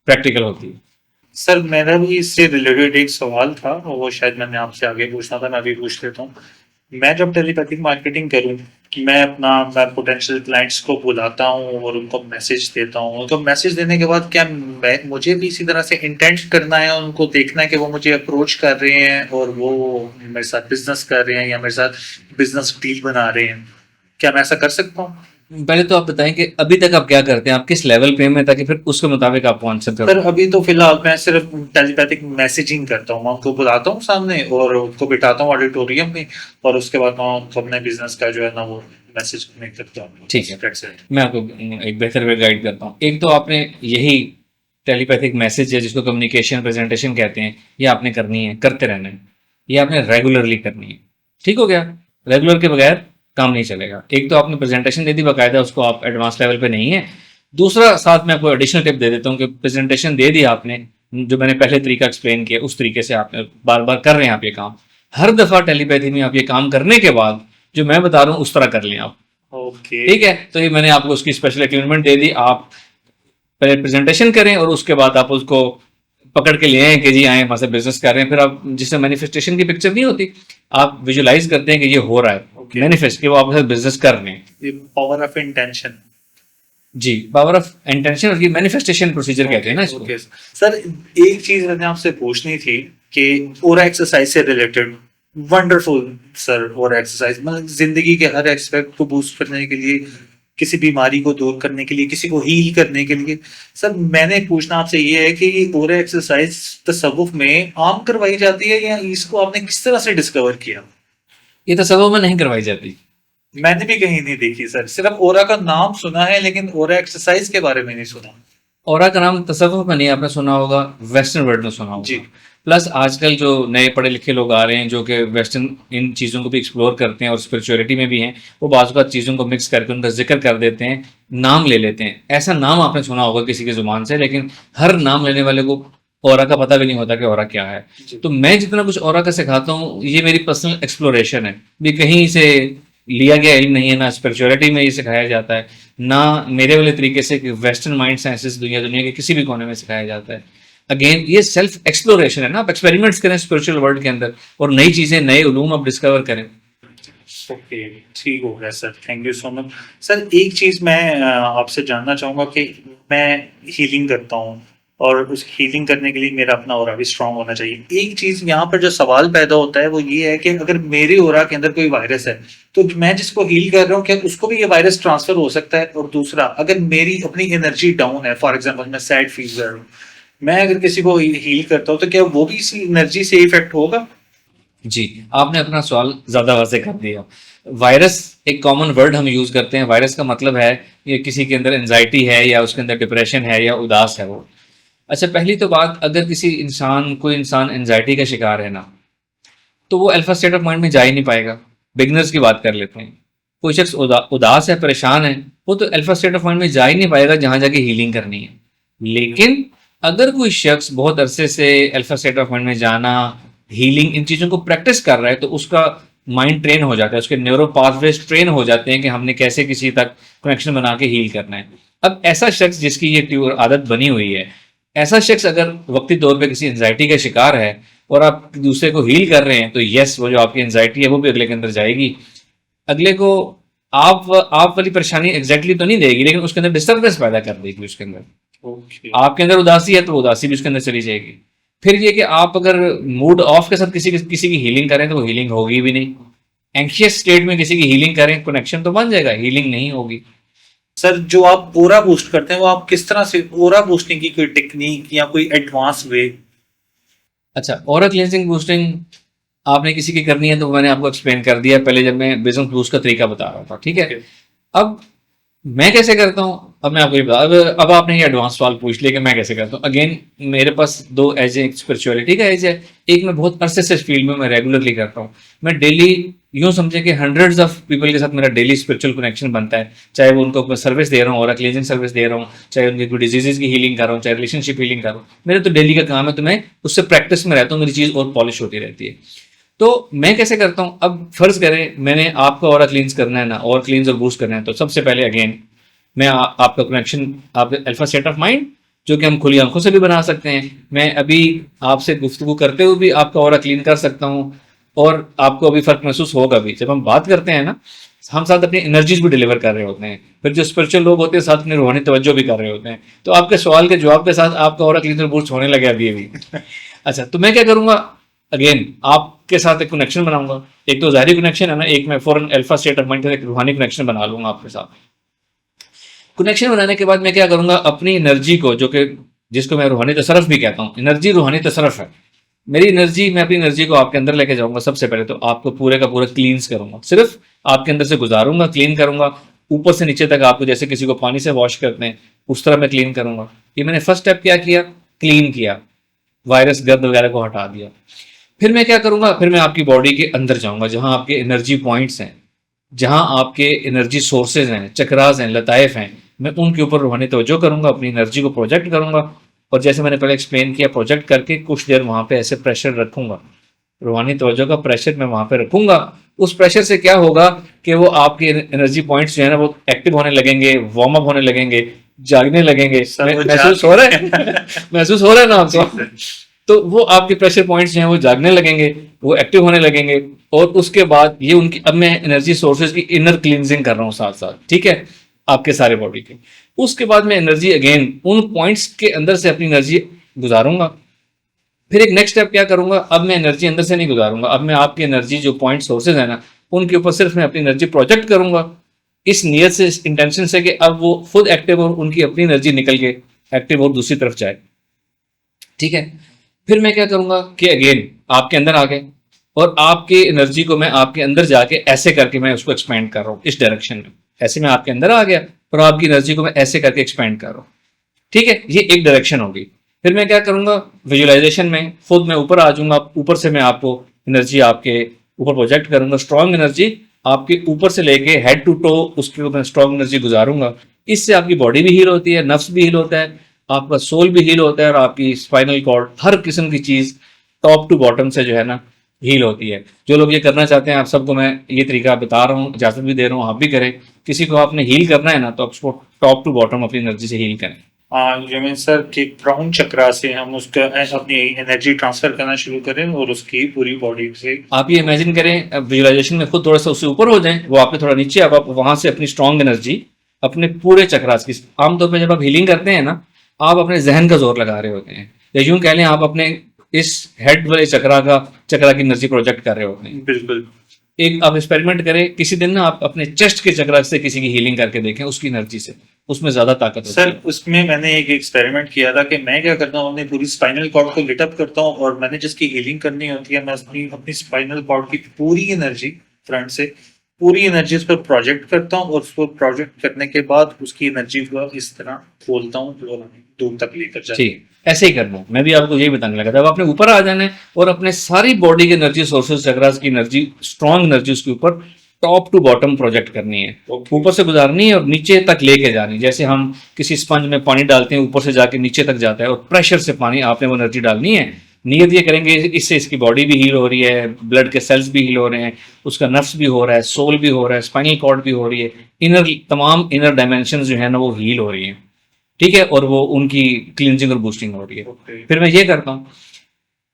प्रैक्टिकल होती है। सर मेरा भी इससे रिलेटेड एक सवाल था और वो शायद मैंने आपसे आगे पूछना था, मैं अभी पूछ लेता हूँ। मैं जब टेलीपैथिक मार्केटिंग करूं, मैं पोटेंशियल क्लाइंट्स को बुलाता हूं और उनको मैसेज देता हूं, तो मैसेज देने के बाद क्या मुझे भी इसी तरह से इंटेंट करना है, उनको देखना है कि वो मुझे अप्रोच कर रहे हैं और वो मेरे साथ बिजनेस कर रहे हैं या मेरे साथ बिजनेस डील बना रहे हैं, क्या मैं ऐसा कर सकता हूँ? पहले तो आप बताएं कि अभी तक आप क्या करते हैं, आप किस लेवल पे हैं, ताकि फिर उसके मुताबिक आपको आंसर सर करूँ। अभी तो फिलहाल मैं सिर्फ टेलीपैथिक मैसेजिंग करता हूँ, मैं उनको बुलाता हूँ सामने और उनको बिठाता हूँ ऑडिटोरियम में, और उसके बाद मैं उनको अपने बिजनेस का जो है ना वो मैसेज कनेक्ट करता हूँ। ठीक है, That's it. मैं आपको एक बेहतर वे गाइड करता हूँ। एक तो आपने यही टेलीपैथिक मैसेज है जिसको कम्युनिकेशन प्रेजेंटेशन कहते हैं, ये आपने करनी है, करते रहना है, ये आपने रेगुलरली करनी है। ठीक हो गया? रेगुलर के बगैर काम नहीं चलेगा। एक तो आपने प्रेजेंटेशन दे दी बाकायदा, उसको आप एडवांस लेवल पे नहीं है। दूसरा, साथ में आपको एडिशनल टिप दे देता हूँ कि प्रेजेंटेशन दे दी आपने, जो मैंने पहले तरीका एक्सप्लेन किया उस तरीके से आपने बार बार कर रहे हैं आप ये काम। हर दफा टेलीपैथी में आप ये काम करने के बाद जो मैं बता रहा हूँ उस तरह कर लें आप। ओके। ठीक है, तो ये मैंने आपको उसकी स्पेशल अट्यूनमेंट दे दी। आप पहले प्रेजेंटेशन करें और उसके बाद आप उसको पकड़ के ले आए कि जी आए वहां से बिजनेस कर रहे हैं। फिर आप, जिससे मैनिफेस्टेशन की पिक्चर नहीं होती, आप विजुलाइज करते हैं कि ये हो रहा है, Okay. मैनिफेस्ट कि वो आपके साथ बिजनेस कर रहे हैं। ये पावर ऑफ इंटेंशन। जी, पावर ऑफ इंटेंशन और ये मैनिफेस्टेशन प्रोसीजर कहते हैं ना इसको। ओके सर, एक चीज मैंने आपसे पूछनी थी कि ओरा एक्सरसाइज से रिलेटेड, वंडरफुल सर। ओरा एक्सरसाइज मतलब जिंदगी के हर एक्सपेक्ट को बूस्ट करने के लिए, किसी बीमारी को दूर करने के लिए, किसी को हील करने के लिए। सर मैंने पूछना आपसे ये है कि ओरा एक्सरसाइज तसव्वुफ में आम करवाई जाती है या इसको आपने किस तरह से डिस्कवर किया? ये तसव्वुफ में नहीं करवाई जाती। मैंने भी कहीं नहीं देखी सर, सिर्फ ओरा का नाम सुना है लेकिन ओरा एक्सरसाइज के बारे में नहीं सुना। औरा का नाम तसव्वुफ में नहीं, आपने सुना होगा, वेस्टर्न वर्ल्ड में सुना जी। होगा। प्लस आजकल जो नए पढ़े लिखे लोग आ रहे हैं जो कि वेस्टर्न इन चीज़ों को भी एक्सप्लोर करते हैं और स्पिरिचुअलिटी में भी हैं, वो बाज़ बात चीज़ों को मिक्स करके उनका जिक्र कर देते हैं, नाम ले लेते हैं। ऐसा नाम आपने सुना होगा किसी की ज़ुबान से, लेकिन हर नाम लेने वाले को औरा का पता भी नहीं होता कि औरा क्या है। तो मैं जितना कुछ औरा का सिखाता हूँ, ये मेरी पर्सनल एक्सप्लोरेशन है, भी कहीं से लिया गया इल्म नहीं है, ना स्पिरिचुअलिटी में ये सिखाया जाता है, ना मेरे वाले तरीके से कि वेस्टर्न माइंड साइंसेस दुनिया के किसी भी कोने में सिखाया जाता है। अगेन ये सेल्फ एक्सप्लोरेशन है ना, आप एक्सपेरिमेंट्स करें स्पिरिचुअल वर्ल्ड के अंदर और नई चीज़ें, नए उलूम आप डिस्कवर करें। ओके, ठीक हो गया sir, thank you so much. Sir एक चीज़ मैं आपसे जानना चाहूँगा कि मैं हीलिंग करता हूँ और उस हीलिंग करने के लिए मेरा अपना ऑरा भी स्ट्रांग होना चाहिए। एक चीज़ यहाँ पर जो सवाल पैदा होता है वो ये है कि अगर मेरे ऑरा के अंदर कोई वायरस है तो मैं जिसको हील कर रहा हूँ क्या उसको भी ये वायरस ट्रांसफर हो सकता है? और दूसरा, अगर मेरी अपनी एनर्जी डाउन है, फॉर एग्जाम्पल मैं सैड फील कर रहा हूँ, मैं अगर किसी को हील करता हूँ तो क्या वो भी इसी एनर्जी से इफेक्ट होगा? जी, आपने अपना सवाल ज़्यादा वाज़ेह कर दिया। वायरस एक कॉमन वर्ड हम यूज़ करते हैं। वायरस का मतलब है ये किसी के अंदर एंजाइटी है या उसके अंदर डिप्रेशन है या उदास है वो। अच्छा, पहली तो बात, अगर कोई इंसान एंजाइटी का शिकार है ना, तो वो अल्फा स्टेट ऑफ माइंड में जा ही नहीं पाएगा। बिगनर्स की बात कर लेते हैं। कोई शख्स उदास है, परेशान है, वो तो अल्फा स्टेट ऑफ माइंड में जा ही नहीं पाएगा जहां जाके हीलिंग करनी है। लेकिन अगर कोई शख्स बहुत अरसे से अल्फा स्टेट ऑफ माइंड में जाना, हीलिंग, इन चीज़ों को प्रैक्टिस कर रहा है, तो उसका माइंड ट्रेन हो जाता है, उसके न्यूरो पाथवेज ट्रेन हो जाते हैं कि हमने कैसे किसी तक कनेक्शन बना के हील करना है। अब ऐसा शख्स जिसकी ये आदत बनी हुई है, ऐसा शख्स अगर वक्ती तौर पे किसी एंजाइटी का शिकार है और आप दूसरे को हील कर रहे हैं, तो यस, वो जो आपकी एंजाइटी है वो भी अगले के अंदर जाएगी। अगले को आप वाली परेशानी एग्जैक्टली तो नहीं देगी, लेकिन उसके अंदर डिस्टर्बेंस पैदा कर देगी। उसके अंदर ओके। आपके अंदर उदासी है तो उदासी भी उसके अंदर चली जाएगी। फिर ये कि आप अगर मूड ऑफ के साथ किसी की हीलिंग करें तो वो हीलिंग होगी भी नहीं। एंशियस स्टेट में किसी की हीलिंग करें, कनेक्शन तो बन जाएगा, हीलिंग नहीं होगी। सर जो आप ओरा बूस्ट करते हैं वो आप किस तरह से, ओरा बूस्टिंग की कोई टेक्निक या कोई एडवांस वे? अच्छा, ऑरा क्लेंजिंग बूस्टिंग आपने किसी की करनी है तो मैंने आपको एक्सप्लेन कर दिया पहले जब मैं बिजनेस बूस्ट का तरीका बता रहा था। ठीक है, अब मैं कैसे करता हूँ, अब मैं आपको ये बता, अब आपने ये एडवांस सवाल पूछ लिया कि मैं कैसे करता हूँ। अगेन मेरे पास दो एज है, एक स्पिरिचुअलिटी का एज है, एक मैं बहुत अरसे से फील्ड में मैं रेगुलरली करता हूँ। मैं डेली यूँ समझे कि हंड्रेड्स ऑफ पीपल के साथ मेरा डेली स्पिरिचुअल कनेक्शन बनता है, चाहे वो उनको सर्विस दे रहा हूँ, और क्लीजिंग सर्विस दे रहा हूँ, चाहे उनकी कोई डिजीजेज की हीलिंग कर रहा हूँ, चाहे रिलेशनशिप हीलिंग कर रहा हूँ। मेरा तो डेली का काम है, तो मैं उससे प्रैक्टिस में रहता हूँ, मेरी चीज़ और पॉलिश होती रहती है। तो मैं कैसे करता हूँ, अब फर्ज करें मैंने आपका ऑरा क्लींस करना है ना, और क्लींस और बूस्ट करना है, तो सबसे पहले अगेन मैं आपका कनेक्शन, आप अल्फा स्टेट ऑफ माइंड जो कि हम खुली आंखों से भी बना सकते हैं, मैं अभी आपसे गुफ्तगू करते हुए भी आपका ऑरा क्लीन कर सकता हूँ, और आपको अभी फर्क महसूस होगा भी। जब हम बात करते हैं ना, हम साथ अपनी एनर्जीज भी डिलीवर कर रहे होते हैं, फिर जो स्पिरिचुअल लोग होते हैं साथ अपनी रूहानी तवज्जो भी कर रहे होते हैं। तो आपके सवाल के जवाब के साथ आपका और क्लीनर बूस्ट होने लगे अभी। अच्छा, तो मैं क्या करूंगा, अगेन आपके साथ एक कनेक्शन बनाऊंगा। एक तो ज़ाहिरी कनेक्शन है ना, एक मैं फॉरन अल्फा स्टेट ऑफ माइंड का एक रूहानी कनेक्शन बना लूंगा आपके साथ। कनेक्शन बनाने के बाद मैं क्या करूंगा, अपनी एनर्जी को, जो कि जिसको मैं रूहानी तसरफ भी कहता हूँ, एनर्जी रूहानी तसरफ है मेरी एनर्जी, मैं अपनी एनर्जी को आपके अंदर लेके जाऊंगा। सबसे पहले तो आपको पूरे का पूरा क्लींस करूंगा, सिर्फ आपके अंदर से गुजारूंगा, क्लीन करूंगा ऊपर से नीचे तक। आपको जैसे किसी को पानी से वॉश करते हैं उस तरह मैं क्लीन करूंगा। ये मैंने फर्स्ट स्टेप क्या किया, क्लीन किया, वायरस गर्द वगैरह को हटा दिया। फिर मैं क्या करूंगा, फिर मैं आपकी बॉडी के अंदर जाऊंगा, जहां आपके एनर्जी पॉइंट्स हैं, जहां आपके एनर्जी सोर्सेज हैं, चक्रास हैं, लताइफ हैं, मैं उनके ऊपर रूहानी तवज्जो करूंगा, अपनी एनर्जी को प्रोजेक्ट करूंगा। और जैसे मैंने पहले एक्सप्लेन किया, प्रोजेक्ट करके कुछ देर वहां पे ऐसे प्रेशर रखूंगा, रूहानी तवज्जो का प्रेशर मैं वहां पे रखूंगा। उस प्रेशर से क्या होगा कि वो आपके एनर्जी पॉइंट्स जो है ना वो एक्टिव होने लगेंगे, वार्म अप होने लगेंगे, जागने लगेंगे। महसूस हो रहा है? महसूस हो रहा है ना आपको? तो वो आपके प्रेशर पॉइंट्स जो हैं वो जागने लगेंगे, वो एक्टिव होने लगेंगे। और उसके बाद ये उनकी, अब मैं एनर्जी सोर्सेज की इनर क्लींजिंग कर रहा हूँ साथ साथ, ठीक है, आपके सारे बॉडी के। उसके बाद मैं एनर्जी अगेन उन पॉइंट्स के अंदर से अपनी एनर्जी गुजारूंगा। फिर एक नेक्स्ट स्टेप क्या करूंगा, अब मैं एनर्जी अंदर से नहीं गुजारूंगा, अब मैं आपकी एनर्जी जो पॉइंट सोर्सेज है ना उनके ऊपर सिर्फ मैं अपनी एनर्जी प्रोजेक्ट करूंगा, इस नियत से, इस इंटेंशन से कि अब वो खुद एक्टिव और उनकी अपनी एनर्जी निकल के एक्टिव और दूसरी तरफ जाए, ठीक है। फिर मैं क्या करूंगा कि अगेन आपके अंदर आ गए और आपकी एनर्जी को मैं आपके अंदर जाके ऐसे करके मैं उसको एक्सपेंड कर रहा हूँ इस डायरेक्शन में। ऐसे मैं आपके अंदर आ गया और आपकी एनर्जी को मैं ऐसे करके एक्सपेंड कर रहा हूँ, ठीक है। ये एक डायरेक्शन होगी। फिर मैं क्या करूंगा, विजुअलाइजेशन में खुद मैं ऊपर आ जाऊंगा, ऊपर से मैं आपको एनर्जी आपके ऊपर प्रोजेक्ट करूंगा, स्ट्रॉन्ग एनर्जी आपके ऊपर से लेके हेड टू टो उसके ऊपर स्ट्रॉन्ग एनर्जी गुजारूंगा। इससे आपकी बॉडी भी हील होती है, नफ्स भी हील होता है, आपका सोल भी हील होता है और आपकी स्पाइनल कॉर्ड, हर किस्म की चीज टॉप टू बॉटम से जो है ना हील होती है। जो लोग ये करना चाहते हैं, आप सबको मैं ये तरीका बता रहा हूँ, इजाजत भी दे रहा हूँ, आप भी करें। किसी को आपने हील करना है ना तो आप उसको टॉप टू बॉटम अपनी एनर्जी से हील करें। यू मीन सर कि क्राउन चक्रा से हम उसका अपनी एनर्जी ट्रांसफर करना शुरू करें और उसकी पूरी बॉडी से। आप ये इमेजिन करें, विजुअलाइजेशन में खुद थोड़ा सा उससे ऊपर हो जाएं, वो आपके थोड़ा नीचे, अब आप वहां से अपनी स्ट्रॉन्ग एनर्जी अपने पूरे चक्रास की, आमतौर पर जब आप हीलिंग करते हैं ना आप अपने जहन का जोर लगा रहे होते हैं, या यूं कह लें आप अपने इस हेड वाले चक्रा की एनर्जी प्रोजेक्ट कर रहे होते हैं। बिल्कुल। एक आप एक्सपेरिमेंट करें, किसी दिन ना आप अपने चेस्ट के चक्रा से किसी की हीलिंग करके देखें, उसकी एनर्जी से, उसमें ज्यादा ताकत होती सर है। उसमें मैंने एक एक्सपेरिमेंट किया था कि मैं क्या करता हूँ, अपनी पूरी स्पाइनल कॉर्ड को लिट अप करता हूँ और मैंने जिसकी हीलिंग करनी होती है मैं अपनी स्पाइनल कॉर्ड की पूरी एनर्जी, फ्रंट से पूरी एनर्जी उस पर प्रोजेक्ट करता हूँ और उसको प्रोजेक्ट करने के बाद उसकी एनर्जी को इस तरह खोलता हूँ और दूर तक लेकर जाता हूँ। ठीक, ऐसे ही करना है। मैं भी आपको यही बताने लगा था। अब आपने ऊपर आ जाना है और अपने सारी बॉडी के एनर्जी सोर्सेज, चक्रास की एनर्जी, स्ट्रॉन्ग एनर्जी उसके ऊपर टॉप टू बॉटम प्रोजेक्ट करनी है, ऊपर से गुजारनी है और नीचे तक लेके जानी है। जैसे हम किसी स्पंज में पानी डालते हैं, ऊपर से जाके नीचे तक जाता है और प्रेशर से पानी आपने वो एनर्जी डालनी है। नियत ये करेंगे, इससे इसकी बॉडी भी हील हो रही है, ब्लड के सेल्स भी हील हो रहे हैं, उसका नर्व्स भी हो रहा है, सोल भी हो रहा है, स्पाइनल कॉर्ड भी हो रही है, तमाम इनर डायमेंशन जो है ना वो हील हो रही है, ठीक है, और वो उनकी क्लींजिंग और बूस्टिंग हो रही है। फिर मैं ये करता हूँ।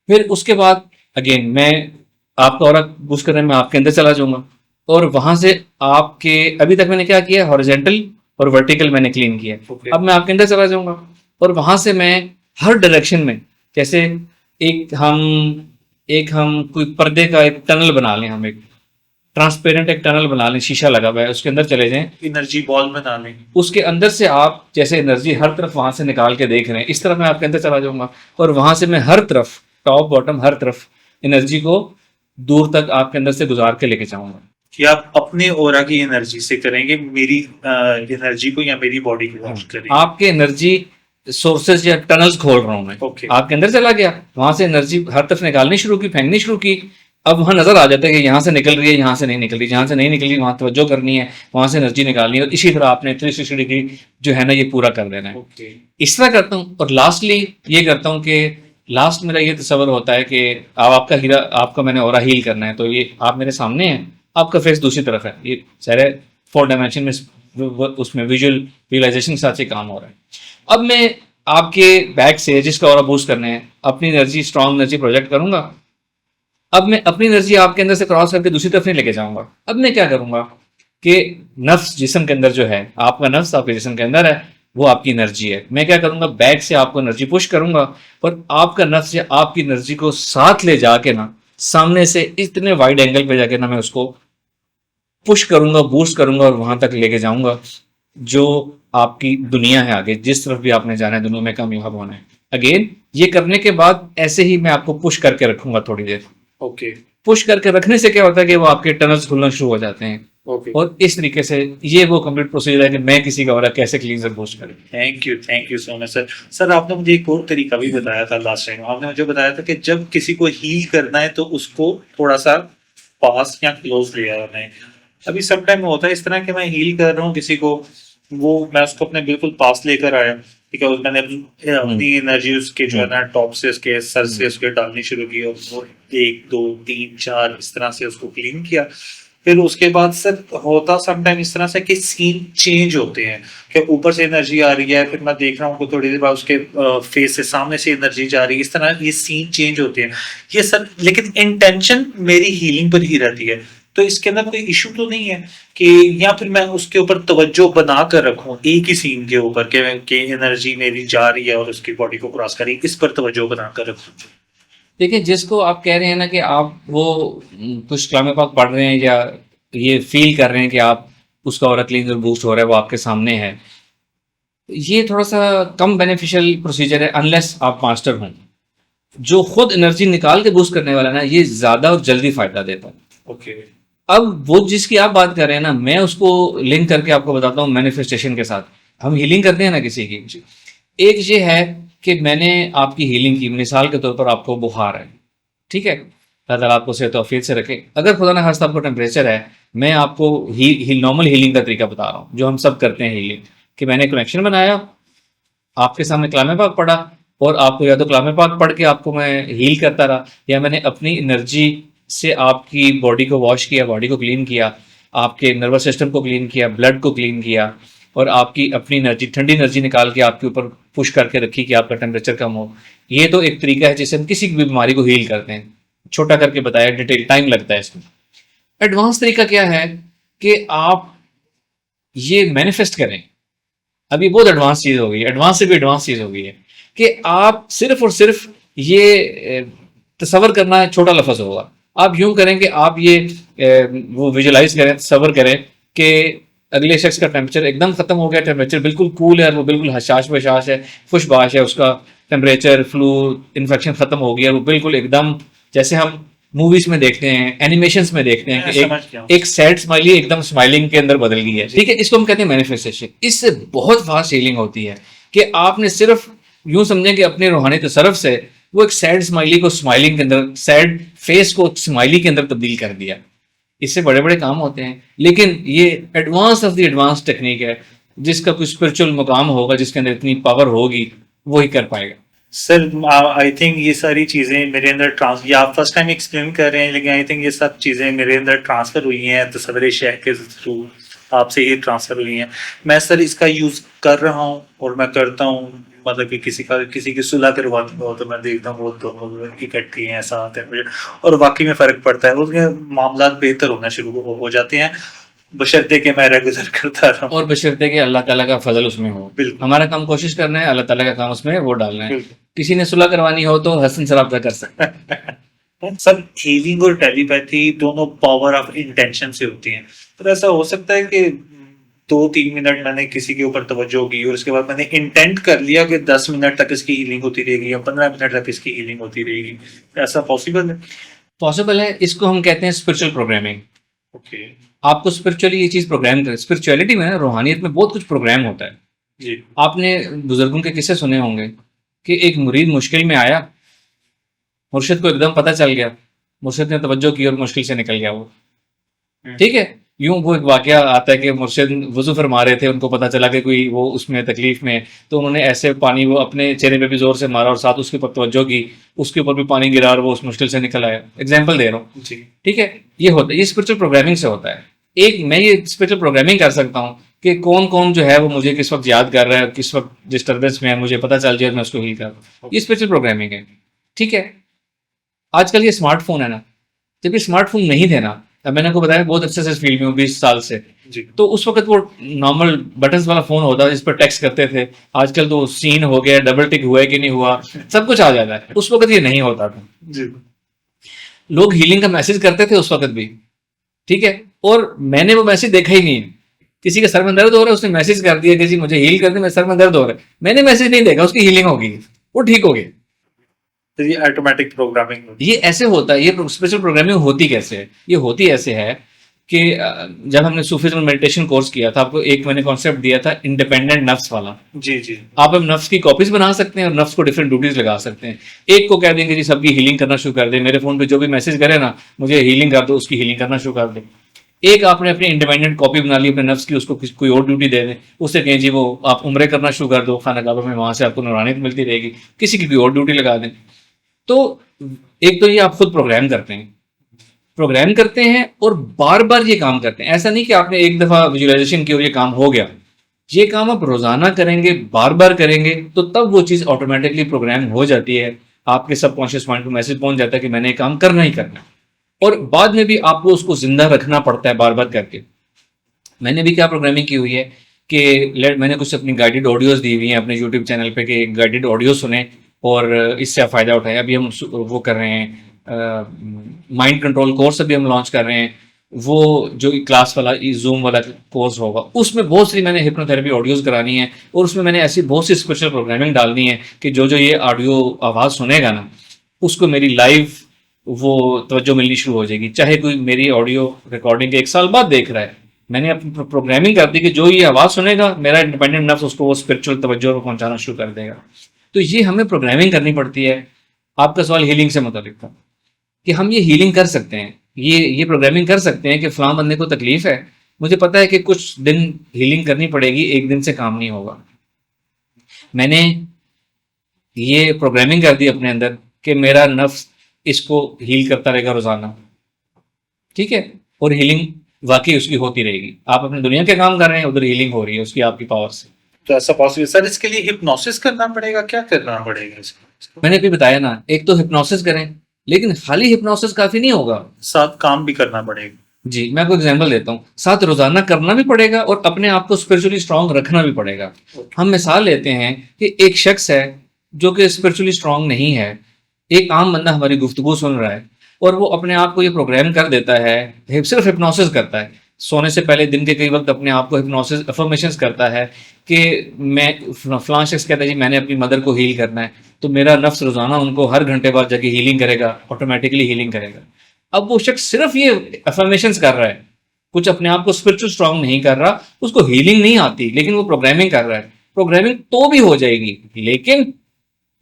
फिर उसके बाद अगेन मैं आपका और बूस्ट करने में आपके अंदर चला जाऊंगा और वहां से आपके, अभी तक मैंने क्या किया, हॉरिजॉन्टल और वर्टिकल मैंने क्लीन किया। अब मैं आपके अंदर चला जाऊंगा और वहां से मैं हर डायरेक्शन में, जैसे एक हम कोई पर्दे का एक टनल बना लें, हम एक ट्रांसपेरेंट एक टनल बना लें, शीशा लगा हुआ है, उसके अंदर चले जाएं, एनर्जी बॉल बना लें, उसके अंदर से आप जैसे एनर्जी हर तरफ वहां से निकाल के देख रहे हैं, इस तरह मैं आपके अंदर चला जाऊंगा और वहां से मैं हर तरफ, टॉप बॉटम हर तरफ एनर्जी को दूर तक आपके अंदर से गुजार के लेके जाऊंगा। कि आप अपने ओरा की एनर्जी से करेंगे, मेरी एनर्जी को या मेरी बॉडी को वॉश करेंगे। आपके एनर्जी सोर्सेज या टनल्स खोल रहा हूं मैं, आपके अंदर चला गया, वहां से एनर्जी हर तरफ निकालनी शुरू की, फेंकनी शुरू की। अब वहां नजर आ जाता है कि यहाँ से निकल रही है, यहाँ से नहीं निकल रही, जहां से नहीं निकल रही वहां तवज्जो करनी है, वहां से एनर्जी निकालनी है और इसी तरह आपने 360 डिग्री जो है ना ये पूरा कर देना है। इस तरह करता हूँ और लास्टली ये करता हूँ कि लास्ट मेरा ये तस्वर होता है कि आपका हीरा, आपका मैंने ओरा हील करना है, तो ये आप मेरे सामने हैं, आपका फेस दूसरी तरफ है, ये सारे 4 डायमेंशन में उसमें विजुअलाइजेशन के साथ ये काम हो रहा है। अब मैं आपके बैक से जिसका ओरा बूस्ट करने हैं, अपनी एनर्जी, स्ट्रॉन्ग एनर्जी प्रोजेक्ट करूंगा अब मैं अपनी एनर्जी आपके अंदर से क्रॉस करके दूसरी तरफ नहीं लेके जाऊंगा। अब मैं क्या करूंगा कि नफ्स जिस्म के अंदर जो है, आपका नफ्स आपके जिस्म के अंदर है, वो आपकी एनर्जी है। मैं क्या करूंगा, बैक से आपको एनर्जी पुश करूंगा और आपका नफ्स या आपकी एनर्जी को साथ ले जाके ना सामने से इतने वाइड एंगल पे जाके ना मैं उसको पुश करूंगा, बूस्ट करूंगा और वहां तक लेके जाऊंगा जो आपकी दुनिया है। आगे जिस तरफ भी आपने जाना है दुनिया में कामयाब होना है, अगेन ये करने के बाद ऐसे ही मैं आपको पुश करके रखूंगा थोड़ी देर। ओके पुश करके रखने से क्या होता है कि वो आपके टनल्स खुलना शुरू हो जाते हैं। ओके और इस तरीके से ये वो कंप्लीट प्रोसीजर है कि मैं किसी का और कैसे क्लींजर बूस्ट करूं। Thank you so much sir. Sir आपने मुझे एक और तरीका भी बताया था लास्ट टाइम, आपने मुझे बताया था कि जब किसी को हील करना है तो उसको थोड़ा सा पास या क्लोज ले आना है। अभी सम टाइम होता है इस तरह कि मैं हील कर रहा हूँ किसी को, वो मैं उसको अपने बिल्कुल पास लेकर आया, ठीक है, मैंने अपनी एनर्जी उसके जो है ना टॉप से उसके सर से उसके डालनी शुरू की और वो 1 2 3 4 इस तरह से उसको क्लीन किया। फिर उसके बाद सर होता समटाइम इस तरह से कि सीन चेंज होते हैं कि ऊपर से एनर्जी आ रही है, फिर मैं देख रहा हूँ थोड़ी देर बाद उसके फेस से सामने से एनर्जी जा रही है, इस तरह ये सीन चेंज होते हैं ये सर। लेकिन इंटेंशन मेरी हीलिंग पर ही रहती है, तो इसके अंदर कोई इशू तो नहीं है कि, या फिर मैं उसके ऊपर तवज्जो बना कर रखूं एक ही सीन के ऊपर कि एनर्जी मेरी जा रही है और उसकी बॉडी को क्रॉस करी, इस पर तवज्जो बना कर रखूं। देखिए, जिसको आप कह रहे हैं ना कि आप वो कुछ कलाम पाक पढ़ रहे हैं या ये फील कर रहे हैं कि आप उसका और क्लींजर बूस्ट हो रहा है, वो आपके सामने है, ये थोड़ा सा कम बेनिफिशियल प्रोसीजर है अनलेस आप मास्टर हों। जो खुद एनर्जी निकाल के बूस्ट करने वाला है ना, ये ज्यादा और जल्दी फायदा देता है। ओके अब वो जिसकी आप बात कर रहे हैं ना, मैं उसको लिंक करके आपको बताता हूँ मैनिफेस्टेशन के साथ। हम हीलिंग करते हैं ना किसी की, एक ये है कि मैंने आपकी हीलिंग की, मिसाल के तौर पर आपको बुखार है, ठीक है, अल्लाह ताला आपको सेहत तौफीक से रखे। अगर खुदा ना खास्ता आपको टेम्परेचर है, मैं आपको नॉर्मल हीलिंग का तरीका बता रहा हूँ जो हम सब करते हैं हीलिंग, कि मैंने कनेक्शन बनाया, आपके सामने कलाम पाक पढ़ा और आपको या तो कलाम पाक पढ़ के आपको मैं हील करता रहा, या मैंने अपनी एनर्जी से आपकी बॉडी को वॉश किया, बॉडी को क्लीन किया, आपके नर्वस सिस्टम को क्लीन किया, ब्लड को क्लीन किया और आपकी अपनी एनर्जी, ठंडी एनर्जी निकाल के आपके ऊपर पुश करके रखी कि आपका टेम्परेचर कम हो। ये तो एक तरीका है जिससे हम किसी भी बीमारी को हील करते हैं। छोटा करके बताया, डिटेल टाइम लगता है इसमें। एडवांस तरीका क्या है कि आप ये मैनिफेस्ट करें। अभी बहुत एडवांस चीज हो गई है, एडवांस से भी एडवांस चीज हो गई है कि आप सिर्फ और सिर्फ ये तसवर करना है, छोटा लफ्ज होगा। आप यूं करें कि आप ये वो विजुलाइज करें, तसवर करें कि अगले शख्स का टेम्परेचर एकदम खत्म हो गया, टेम्परेचर बिल्कुल कूल है और वो बिल्कुल हशाश बशाश है, खुशबाश है, उसका टेम्परेचर, फ्लू, इन्फेक्शन खत्म हो गया, वो बिल्कुल एकदम जैसे हम मूवीज में देखते हैं, एनिमेशंस में देखते हैं कि एक सैड स्माइली एकदम स्माइलिंग के अंदर बदल गई है, ठीक है। इसको हम कहते हैं मैनिफेस्टेशन। इससे बहुत फास्ट हीलिंग होती है कि आपने सिर्फ यूं समझें कि अपने रूहानी तसरफ से वो एक सैड स्माइली को स्माइलिंग के अंदर, सैड फेस को स्माइली के अंदर तब्दील कर दिया। इससे बड़े बड़े काम होते हैं, लेकिन ये advance of the advance technique है। जिसका कोई स्पिरिचुअल मुकाम होगा, जिसके अंदर इतनी पावर होगी, वो ही कर पाएगा। सर आई थिंक ये सारी चीजें मेरे अंदर ये आप फर्स्ट टाइम एक्सप्लेन कर रहे हैं, लेकिन आई थिंक ये सब चीजें मेरे अंदर ट्रांसफर हुई हैं तस्वीर शेख के थ्रू, आपसे ही ट्रांसफर हुई हैं। मैं सर इसका यूज कर रहा हूँ और मैं करता हूँ, मतलब कि किसी की सुलह करवानी हो तो मैं देखता हूँ वो दोनों इकट्ठी हैं, साथ हैं, और वाकई में फर्क पड़ता है, उसके मामला बेहतर होना शुरू हो जाते हैं, बशर्ते कि मैं रेगुलर करता रहा और बशर्ते कि अल्लाह ताला का फजल उसमें हो। बिल्कुल। हमारा काम कोशिश करना है, अल्लाह ताला का काम उसमें वो डालना है। बिल्कुल। किसी ने सुलह करवानी हो तो हसन सर आपका कर सकते हैं। सर हीलिंग और टेलीपैथी दोनों पावर ऑफ इंटेंशन से होती हैं, तो ऐसा हो सकता है कि 2-3 मिनट मैंने किसी के ऊपर तवज्जो की और उसके बाद मैंने इंटेंट कर लिया कि 10 मिनट तक इसकी हीलिंग होती रहेगी या 15 मिनट तक इसकी हीलिंग होती रहेगी, ऐसा पॉसिबल है? पॉसिबल है। इसको हम कहते हैं स्पिरिचुअल प्रोग्रामिंग। ओके आपको स्पिरिचुअली ये चीज प्रोग्राम कर, स्पिरिचुअलिटी में, रूहानियत में बहुत कुछ प्रोग्राम होता है जी। आपने बुजुर्गों के किस्से सुने होंगे कि एक मुरीद मुश्किल में आया, मुर्शिद को एकदम पता चल गया, मुर्शिद ने तवज्जो की और मुश्किल से निकल गया वो, ठीक है। यूं वो एक वाकया आता है कि मुर्शिद वजू फरमा रहे थे, उनको पता चला कि कोई वो उसमें तकलीफ में, तो उन्होंने ऐसे पानी वो अपने चेहरे पे भी जोर से मारा और साथ उसके ऊपर तवज्जो की, उसके ऊपर भी पानी गिरा और वो उस मुश्किल से निकल आया। एग्जाम्पल दे रहा हूँ, जी। ठीक है। ये होता है, ये स्पिरिचुअल प्रोग्रामिंग से होता है। एक मैं ये स्पिरिचुअल प्रोग्रामिंग कर सकता हूँ कि कौन कौन जो है वो मुझे किस वक्त याद कर रहा है, किस वक्त डिस्टर्बेंस में है, मुझे पता चल जाए, मैं उसको हील कर, ये स्पिरिचुअल प्रोग्रामिंग है, ठीक है। आजकल ये स्मार्टफोन है ना, जब ये स्मार्टफोन नहीं थे ना, अब मैंने आपको बताया बहुत अच्छे से इस फील्ड में हूँ 20 साल से, जी तो उस वक्त वो नॉर्मल बटन्स वाला फोन होता था जिस पर टेक्स्ट करते थे। आजकल तो सीन हो गया, डबल टिक हुआ है कि नहीं हुआ, सब कुछ आ जाता है। उस वक्त ये नहीं होता था। जी लोग हीलिंग का मैसेज करते थे उस वक्त भी, ठीक है, और मैंने वो मैसेज देखा ही नहीं। किसी के सर में दर्द हो रहा है, उसने मैसेज कर दिया कि जी मुझे हील कर दे, मेरे सर में दर्द हो रहा है, मैंने मैसेज नहीं देखा, उसकी हीलिंग होगी, वो ठीक हो गया। तो ये ऑटोमेटिक प्रोग्रामिंग। ये ऐसे होता है। ये स्पेशल प्रोग्रामिंग होती कैसे है? ये होती ऐसे है कि जब हमने सूफीज्म मेडिटेशन कोर्स किया था, आपको एक मैंने कॉन्सेप्ट दिया था इंडिपेंडेंट नफ्स वाला। जी जी आप अब नफ्स की कॉपीज बना सकते हैं और नफ्स को डिफरेंट ड्यूटीज लगा सकते हैं। एक को कह देंगे जी सबकी हीलिंग करना शुरू कर दे, मेरे फोन पे जो भी मैसेज करे ना मुझे हीलिंग कर दो, उसकी हीलिंग करना शुरू कर दे। एक आपने अपनी इंडिपेंडेंट कॉपी बना ली अपने नफ्स की, उसको कोई और ड्यूटी दे दें, उससे कहें जी वो आप उम्रे करना शुरू कर दो खाना काबा में, वहां से आपको नूरानियत मिलती रहेगी, किसी की भी और ड्यूटी लगा दें। तो एक तो ये आप खुद प्रोग्राम करते हैं और बार बार ये काम करते हैं। ऐसा नहीं कि आपने एक दफा विजुअलाइजेशन की और ये काम हो गया। ये काम आप रोजाना करेंगे, बार बार करेंगे, तो तब वो चीज ऑटोमेटिकली प्रोग्राम हो जाती है। आपके सबकॉन्शियस माइंड को मैसेज पहुंच जाता है कि मैंने ये काम करना ही करना है। और बाद में भी आपको उसको जिंदा रखना पड़ता है बार बार करके। मैंने भी क्या प्रोग्रामिंग की हुई है कि मैंने कुछ अपनी गाइडेड ऑडियोज दी हुई हैं अपने यूट्यूब चैनल पे कि गाइडेड ऑडियो सुने और इससे आप फायदा उठाएं। अभी हम वो कर रहे हैं, माइंड कंट्रोल कोर्स अभी हम लॉन्च कर रहे हैं। वो जो क्लास वाला जूम वाला कोर्स होगा उसमें बहुत सी मैंने हिप्नोथेरेपी ऑडियोज करानी है और उसमें मैंने ऐसी बहुत सी स्पेशल प्रोग्रामिंग डालनी है कि जो जो ये ऑडियो आवाज़ सुनेगा ना उसको मेरी लाइव वो तवज्जो मिलनी शुरू हो जाएगी। चाहे कोई मेरी ऑडियो रिकॉर्डिंग के 1 साल बाद देख रहा है, मैंने अपनी प्रोग्रामिंग कर दी कि जो ये आवाज़ सुनेगा मेरा इंडिपेंडेंट नफ्स उसको वो स्पिरिचुअल तवज्जो को पहुंचाना शुरू कर देगा। तो ये हमें प्रोग्रामिंग करनी पड़ती है। आपका सवाल हीलिंग से मुतालिक था कि हम ये हीलिंग कर सकते हैं, ये प्रोग्रामिंग कर सकते हैं कि फलां बंदे को तकलीफ है, मुझे पता है कि कुछ दिन हीलिंग करनी पड़ेगी, एक दिन से काम नहीं होगा। मैंने ये प्रोग्रामिंग कर दी अपने अंदर कि मेरा नफ्स इसको हील करता रहेगा रोजाना, ठीक है, और हीलिंग वाकई उसकी होती रहेगी। आप अपनी दुनिया के काम कर रहे हैं, उधर हीलिंग हो रही है उसकी आपकी पावर से। तो ऐसा पॉसिबल सर? इसके लिए हिप्नोसिस करना पड़ेगा, क्या करना पड़ेगा इसको? मैंने अभी बताया ना, एक तो हिप्नोसिस करें, लेकिन खाली हिप्नोसिस काफी नहीं होगा, साथ काम भी करना पड़ेगा। जी मैं आपको एग्जांपल देता हूँ। साथ रोजाना करना भी पड़ेगा और अपने आप को स्पिरिचुअली स्ट्रांग रखना भी पड़ेगा। हम मिसाल लेते हैं कि एक शख्स है जो कि स्पिरिचुअली स्ट्रांग नहीं है, एक आम बंदा हमारी गुफ्तगू सुन रहा है और वो अपने आप को ये प्रोग्राम कर देता है, सिर्फ हिप्नोसिस करता है, सोने से पहले दिन के कई वक्त अपने आप को हिप्नोसिस अफर्मेशंस करता है कि मैं फलां शख्स कहता है जी मैंने अपनी मदर को हील करना है, तो मेरा नफ्स रोजाना उनको हर घंटे बाद जाके हीलिंग करेगा, ऑटोमेटिकली हीलिंग करेगा। अब वो शख्स सिर्फ ये अफर्मेशंस कर रहा है, कुछ अपने आप को स्पिरिचुअल स्ट्रांग नहीं कर रहा, उसको हीलिंग नहीं आती, लेकिन वो प्रोग्रामिंग कर रहा है। प्रोग्रामिंग तो भी हो जाएगी, लेकिन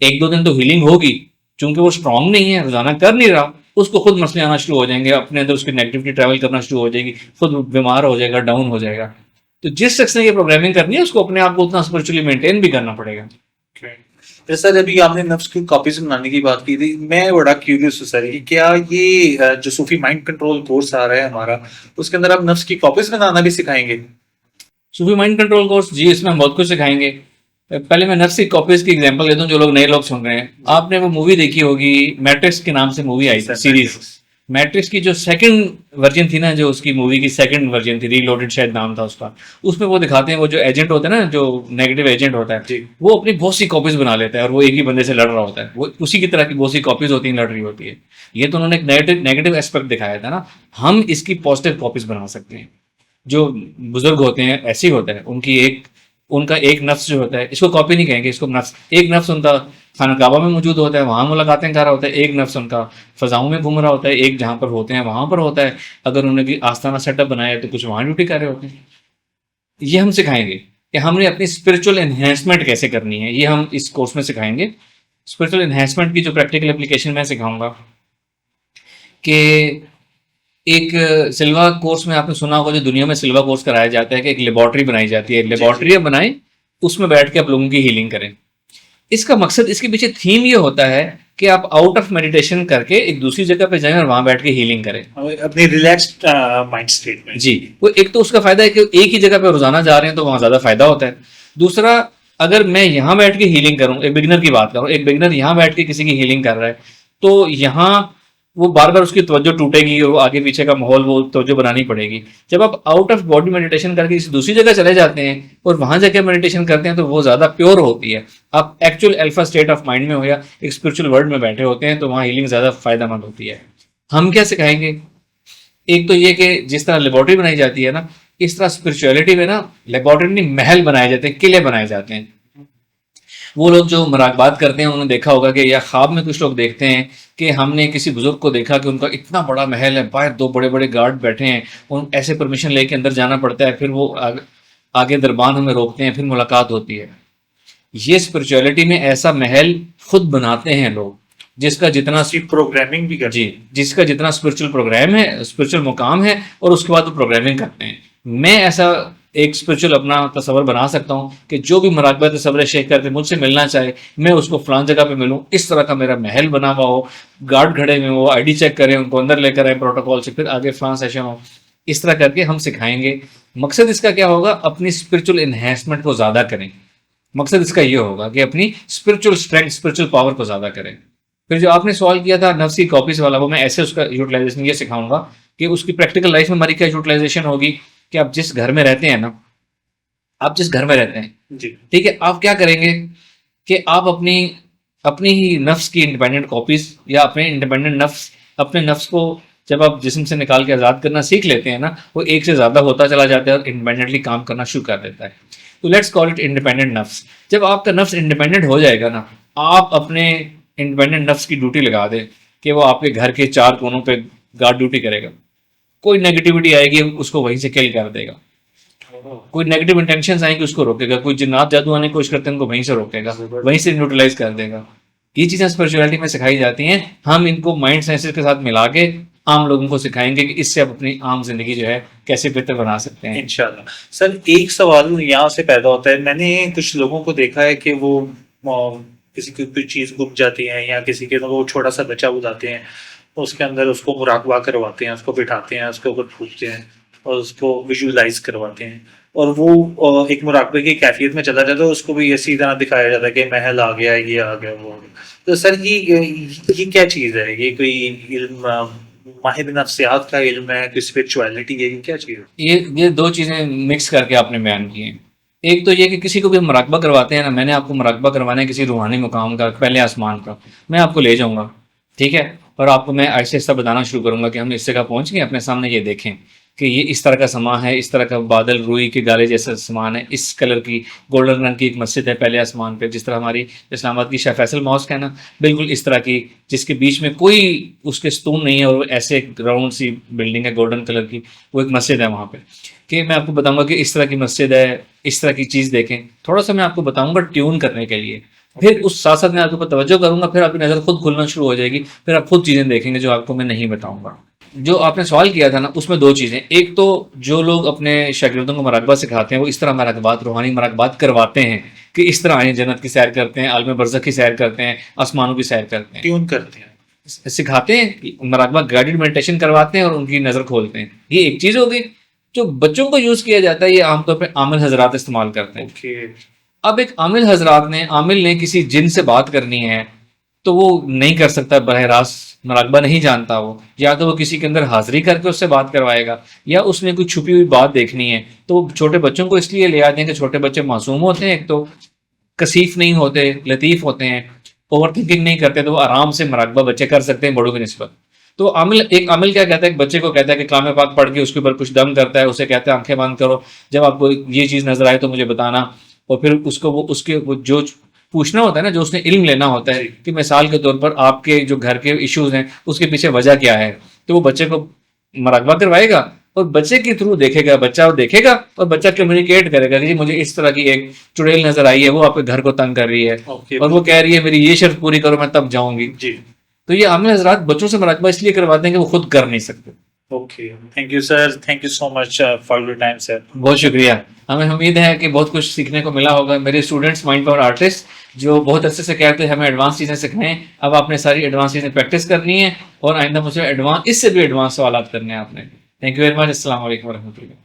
1-2 दिन तो हीलिंग होगी। चूंकि वो स्ट्रांग नहीं है, रोजाना कर नहीं रहा, उसको खुद मसले आना शुरू हो जाएंगे, अपने अंदर उसकी नेगेटिविटी ट्रैवल करना शुरू हो जाएगी, खुद बीमार हो जाएगा, डाउन हो जाएगा। तो जिस शख्स ने ये प्रोग्रामिंग करनी है उसको अपने आप को उतना स्पिरिचुअली मेंटेन भी करना पड़ेगा। जैसा अभी आपने नफ्स की कॉपीज बनाने की बात की थी, मैं बड़ा क्यूरियस हूँ सर कि क्या ये जो सूफी माइंड कंट्रोल कोर्स आ रहा है हमारा, उसके अंदर आप नफ्स की कॉपीज बनाना भी सिखाएंगे? सूफी माइंड कंट्रोल कोर्स, जी इसमें हम बहुत कुछ सिखाएंगे। पहले मैं नफ्स की कॉपीज की एग्जांपल देता हूँ जो लोग नए लोग सुन रहे हैं। आपने वो मूवी देखी होगी, मैट्रिक्स के नाम से मूवी आई थी, सीरीज। मैट्रिक्स की जो सेकंड वर्जन थी ना, जो उसकी मूवी की सेकंड वर्जन थी, रीलोडेड शायद नाम था उसका, उसमें वो दिखाते हैं वो जो एजेंट होता है ना, जो नेगेटिव एजेंट होता है, वो अपनी बहुत सी कॉपीज बना लेता है और वो एक ही बंदे से लड़ रहा होता है, वो उसी की तरह की बहुत सी कॉपीज होती हैं, लड़ रही होती है। ये तो उन्होंने एक नेगेटिव एस्पेक्ट दिखाया था ना, हम इसकी पॉजिटिव कॉपीज बना सकते हैं। जो बुजुर्ग होते हैं ऐसे ही होता है, उनका एक नफ्स जो होता है, इसको कॉपी नहीं कहेंगे, इसको नफ्स, एक नफ्स उनका खाना काबा में मौजूद होता है, वहाँ मुलाकातें कर रहा होता है, एक नफ्स उनका फजाओं में घूम रहा होता है, एक जहाँ पर होते हैं वहाँ पर होता है, अगर उन्होंने भी आस्थाना सेटअप बनाया है तो कुछ वहाँ ड्यूटी कर रहे होते हैं। ये हम सिखाएंगे कि हमने अपनी स्पिरिचुअल एनहेंसमेंट कैसे करनी है, ये हम इस कोर्स में सिखाएंगे। स्पिरिचुअल एनहेंसमेंट की जो प्रैक्टिकल एप्लीकेशन मैं सिखाऊंगा कि एक सिल्वा कोर्स में आपने सुना होगा, जो दुनिया में सिल्वा कोर्स कराया जाता है कि एक लेबोरेटरी बनाई जाती है, लेबोरेटरी बनाएं, उसमें बैठ के आप लोगों की हीलिंग करें। इसका मकसद, इसके पीछे थीम ये होता है कि आप आउट ऑफ मेडिटेशन करके एक दूसरी जगह पे जाएं और वहां बैठ के हीलिंग करें अपनी रिलैक्स्ड माइंड स्टेट में। जी, वो एक तो उसका फायदा है कि एक ही जगह पे रोजाना जा रहे हैं तो वहां ज्यादा फायदा होता है। दूसरा, अगर मैं यहाँ बैठ के हीलिंग करूँ, एक बिगिनर की बात करूँ, एक बिगिनर यहाँ बैठ के किसी की हीलिंग कर रहा है, तो यहाँ वो बार बार उसकी तवज्जो टूटेगी, वो आगे पीछे का माहौल वो तवज्जो बनानी पड़ेगी। जब आप आउट ऑफ बॉडी मेडिटेशन करके किसी दूसरी जगह चले जाते हैं और वहां जाके मेडिटेशन करते हैं तो वो ज्यादा प्योर होती है। आप actual alpha state of mind में हो या एक स्पिरिचुअल वर्ल्ड में बैठे होते हैं तो वहाँ हीलिंग ज्यादा फायदेमंद होती है। हम क्या सिखाएंगे, एक तो ये कि जिस तरह लेबोरेटरी बनाई जाती है ना, इस तरह स्पिरिचुअलिटी में ना लेबोरेटरी नहीं, महल बनाए जाते हैं, किले बनाए जाते हैं। वो लोग जो मुराकबात करते हैं उन्होंने देखा होगा कि या ख्वाब में कुछ लोग देखते हैं कि हमने किसी बुजुर्ग को देखा कि उनका इतना बड़ा महल है, बाहर दो बड़े बड़े गार्ड बैठे हैं, उन ऐसे परमिशन लेके अंदर जाना पड़ता है, फिर वो आगे दरबान हमें रोकते हैं, फिर मुलाकात होती है। ये स्पिरिचुअलिटी में ऐसा महल खुद बनाते हैं लोग, जिसका जितना प्रोग्रामिंग भी कर जी, जिसका जितना स्पिरिचुअल प्रोग्राम है, स्पिरिचुअल मुकाम है, और उसके बाद वो प्रोग्रामिंग करते हैं। मैं ऐसा एक स्पिरिचुअल अपना तस्वर बना सकता हूँ कि जो भी मुराकबा तस्वर शेख करके मुझसे मिलना चाहे, मैं उसको फलान जगह पे मिलूँ, इस तरह का मेरा महल बना हुआ हो, गार्ड खड़े हुए हो, आईडी चेक करें, उनको अंदर लेकर आए प्रोटोकॉल से, फिर आगे फलान सेशन हो। इस तरह करके हम सिखाएंगे। मकसद इसका क्या होगा, अपनी स्पिरिचुअल इन्हेंसमेंट को ज़्यादा करें। मकसद इसका ये होगा कि अपनी स्पिरिचुअल स्ट्रेंथ, स्पिरिचुअल पावर को ज़्यादा करें। फिर जो आपने सवाल किया था नफ्सी कॉपीज वाला, वो मैं ऐसे उसका यूटिलाइजेशन ये सिखाऊंगा कि उसकी प्रैक्टिकल लाइफ में हमारी क्या यूटिलाइजेशन होगी कि आप जिस घर में रहते हैं ना, आप जिस घर में रहते हैं जी, ठीक है, आप क्या करेंगे कि आप अपनी अपनी ही नफ्स की इंडिपेंडेंट कॉपीज या अपने इंडिपेंडेंट नफ्स, अपने नफ्स को जब आप जिस्म से निकाल के आज़ाद करना सीख लेते हैं ना, वो एक से ज़्यादा होता चला जाता है और इंडिपेंडेंटली काम करना शुरू कर देता है। तो लेट्स कॉल इट इंडिपेंडेंट नफ्स। जब आपका नफ्स इंडिपेंडेंट हो जाएगा ना, आप अपने इंडिपेंडेंट नफ्स की ड्यूटी लगा दें कि वो आपके घर के चार कोनों पे गार्ड ड्यूटी करेगा। कोई नेगेटिविटी आएगी उसको वहीं से किल कर देगा, कोई नेगेटिव इंटेंशंस आएंगे उसको रोकेगा, कोई जिन्नात जादू आने की कोशिश करते हैं उनको वहीं से रोकेगा, वहीं से न्यूट्रलाइज कर देगा। ये चीज़ें स्पिरिचुअलिटी में सिखाई जाती हैं। हम इनको माइंड साइंसेस के साथ मिला के आम लोगों को सिखाएंगे कि इससे आप अपनी आम जिंदगी जो है कैसे बेहतर बना सकते हैं। इंशाल्लाह। सर एक सवाल यहाँ से पैदा होता है, मैंने कुछ लोगों को देखा है कि वो किसी की कोई चीज़ गुम जाती है या किसी के वो छोटा सा बच्चा बुलाते हैं, उसके अंदर उसको मुराकबा करवाते हैं, उसको बिठाते हैं, उसके ऊपर फूकते हैं और उसको विजुअलाइज करवाते हैं, और वो एक मुराकबे की कैफियत में चला जाता है, उसको भी इसी तरह दिखाया जाता है कि महल आ गया, ये आ गया, वो आ गया। तो सर ये क्या चीज़ है? ये कोई इल्म माहिर नफ्सियात का इल्म है, कोई स्पिरिचुअलिटी है, ये क्या चीज़ है? ये दो चीज़ें मिक्स करके आपने बयान की हैं। एक तो ये कि किसी को भी मुराकबा करवाते हैं ना, मैंने आपको मुराकबा करवाना है किसी रूहानी मुकाम का, पहले आसमान का, मैं आपको ले जाऊंगा, ठीक है, और आपको मैं ऐसे ऐसा बताना शुरू करूंगा कि हम इस जगह पहुंच गए, अपने सामने ये देखें कि ये इस तरह का समा है, इस तरह का बादल रुई के गाले जैसा समान है, इस कलर की गोल्डन रंग की एक मस्जिद है पहले आसमान पे, जिस तरह हमारी इस्लामाबाद की शाह फैसल मॉस्क है ना, बिल्कुल इस तरह की, जिसके बीच में कोई उसके स्तून नहीं है और ऐसे एक राउंड सी बिल्डिंग है गोल्डन कलर की, वो एक मस्जिद है वहाँ पे। कि मैं आपको बताऊंगा कि इस तरह की मस्जिद है, इस तरह की चीज़ देखें, थोड़ा सा मैं आपको बताऊंगा ट्यून करने के लिए, फिर उस साथ साथ मैं आपके ऊपर तवज्जो करूंगा, फिर आपकी नज़र खुद खुलना शुरू हो जाएगी, फिर आप खुद चीज़ें देखेंगे जो आपको मैं नहीं बताऊंगा। जो आपने सवाल किया था ना, उसमें दो चीज़ें, एक तो जो लोग अपने शागिर्दों को मुराकबा सिखाते हैं वो इस तरह मुराकबात, रूहानी मुराकबात करवाते हैं कि इस तरह आए, जन्नत की सैर करते हैं, आलम बरज़ख की सैर करते हैं, आसमानों की सैर करते हैं, ट्यून करते हैं, सिखाते हैं, मुराकबा गाइडेड मेडिटेशन करवाते हैं और उनकी नज़र खोलते हैं। ये एक चीज़ होगी। जो बच्चों को यूज़ किया जाता है ये आमतौर पर आमिल हजरात इस्तेमाल करते हैं। ओके। अब एक आमिल ने किसी जिन से बात करनी है तो वो नहीं कर सकता, बरह रास्त मुराकबा नहीं जानता वो, या तो वो किसी के अंदर हाजिरी करके उससे बात करवाएगा, या उसने कोई छुपी हुई बात देखनी है। तो छोटे बच्चों को इसलिए ले आते हैं कि छोटे बच्चे मासूम होते हैं, एक तो कसीफ नहीं होते, लतीफ़ होते हैं, ओवर थिंकिंग नहीं करते, तो वो आराम से मुराकबा बच्चे कर सकते हैं बड़ों की निस्बत। तो एक आमिल क्या कहता है, एक बच्चे को कहता है कि कलाम पाक पढ़ के उसके ऊपर कुछ दम करता है, उसे कहता है आंखें बंद करो, जब आपको ये चीज़ नजर आए तो मुझे बताना, और फिर उसको वो जो पूछना होता है ना, जो उसने इल्म लेना होता है कि मिसाल के तौर पर आपके जो घर के इश्यूज हैं उसके पीछे वजह क्या है, तो वो बच्चे को मुराकबा करवाएगा और बच्चे के थ्रू देखेगा, बच्चा देखेगा और बच्चा कम्युनिकेट करेगा कि जी मुझे इस तरह की एक चुड़ैल नजर आई है, वो आपके घर को तंग कर रही है और वो कह रही है मेरी ये शर्त पूरी करो मैं तब जाऊंगी जी। तो ये आमिल हजरात बच्चों से मुराकबा इसलिए करवाते हैं कि वो खुद कर नहीं सकते। Okay, thank you sir, thank you so much for your time sir. बहुत शुक्रिया, हमें उम्मीद है कि बहुत कुछ सीखने को मिला होगा। मेरे स्टूडेंट्स माइंड पावर आर्टिस्ट जो बहुत अच्छे से कहते हैं हमें एडवांस चीज़ें सिखाएं, अब आपने सारी एडवांस चीज़ें प्रैक्टिस करनी है और आइंदा मुझसे एडवांस, इससे भी एडवांस सवाल करने हैं आपने। Thank you very much. अस्सलाम वालेकुम वरहमतुल्लाह।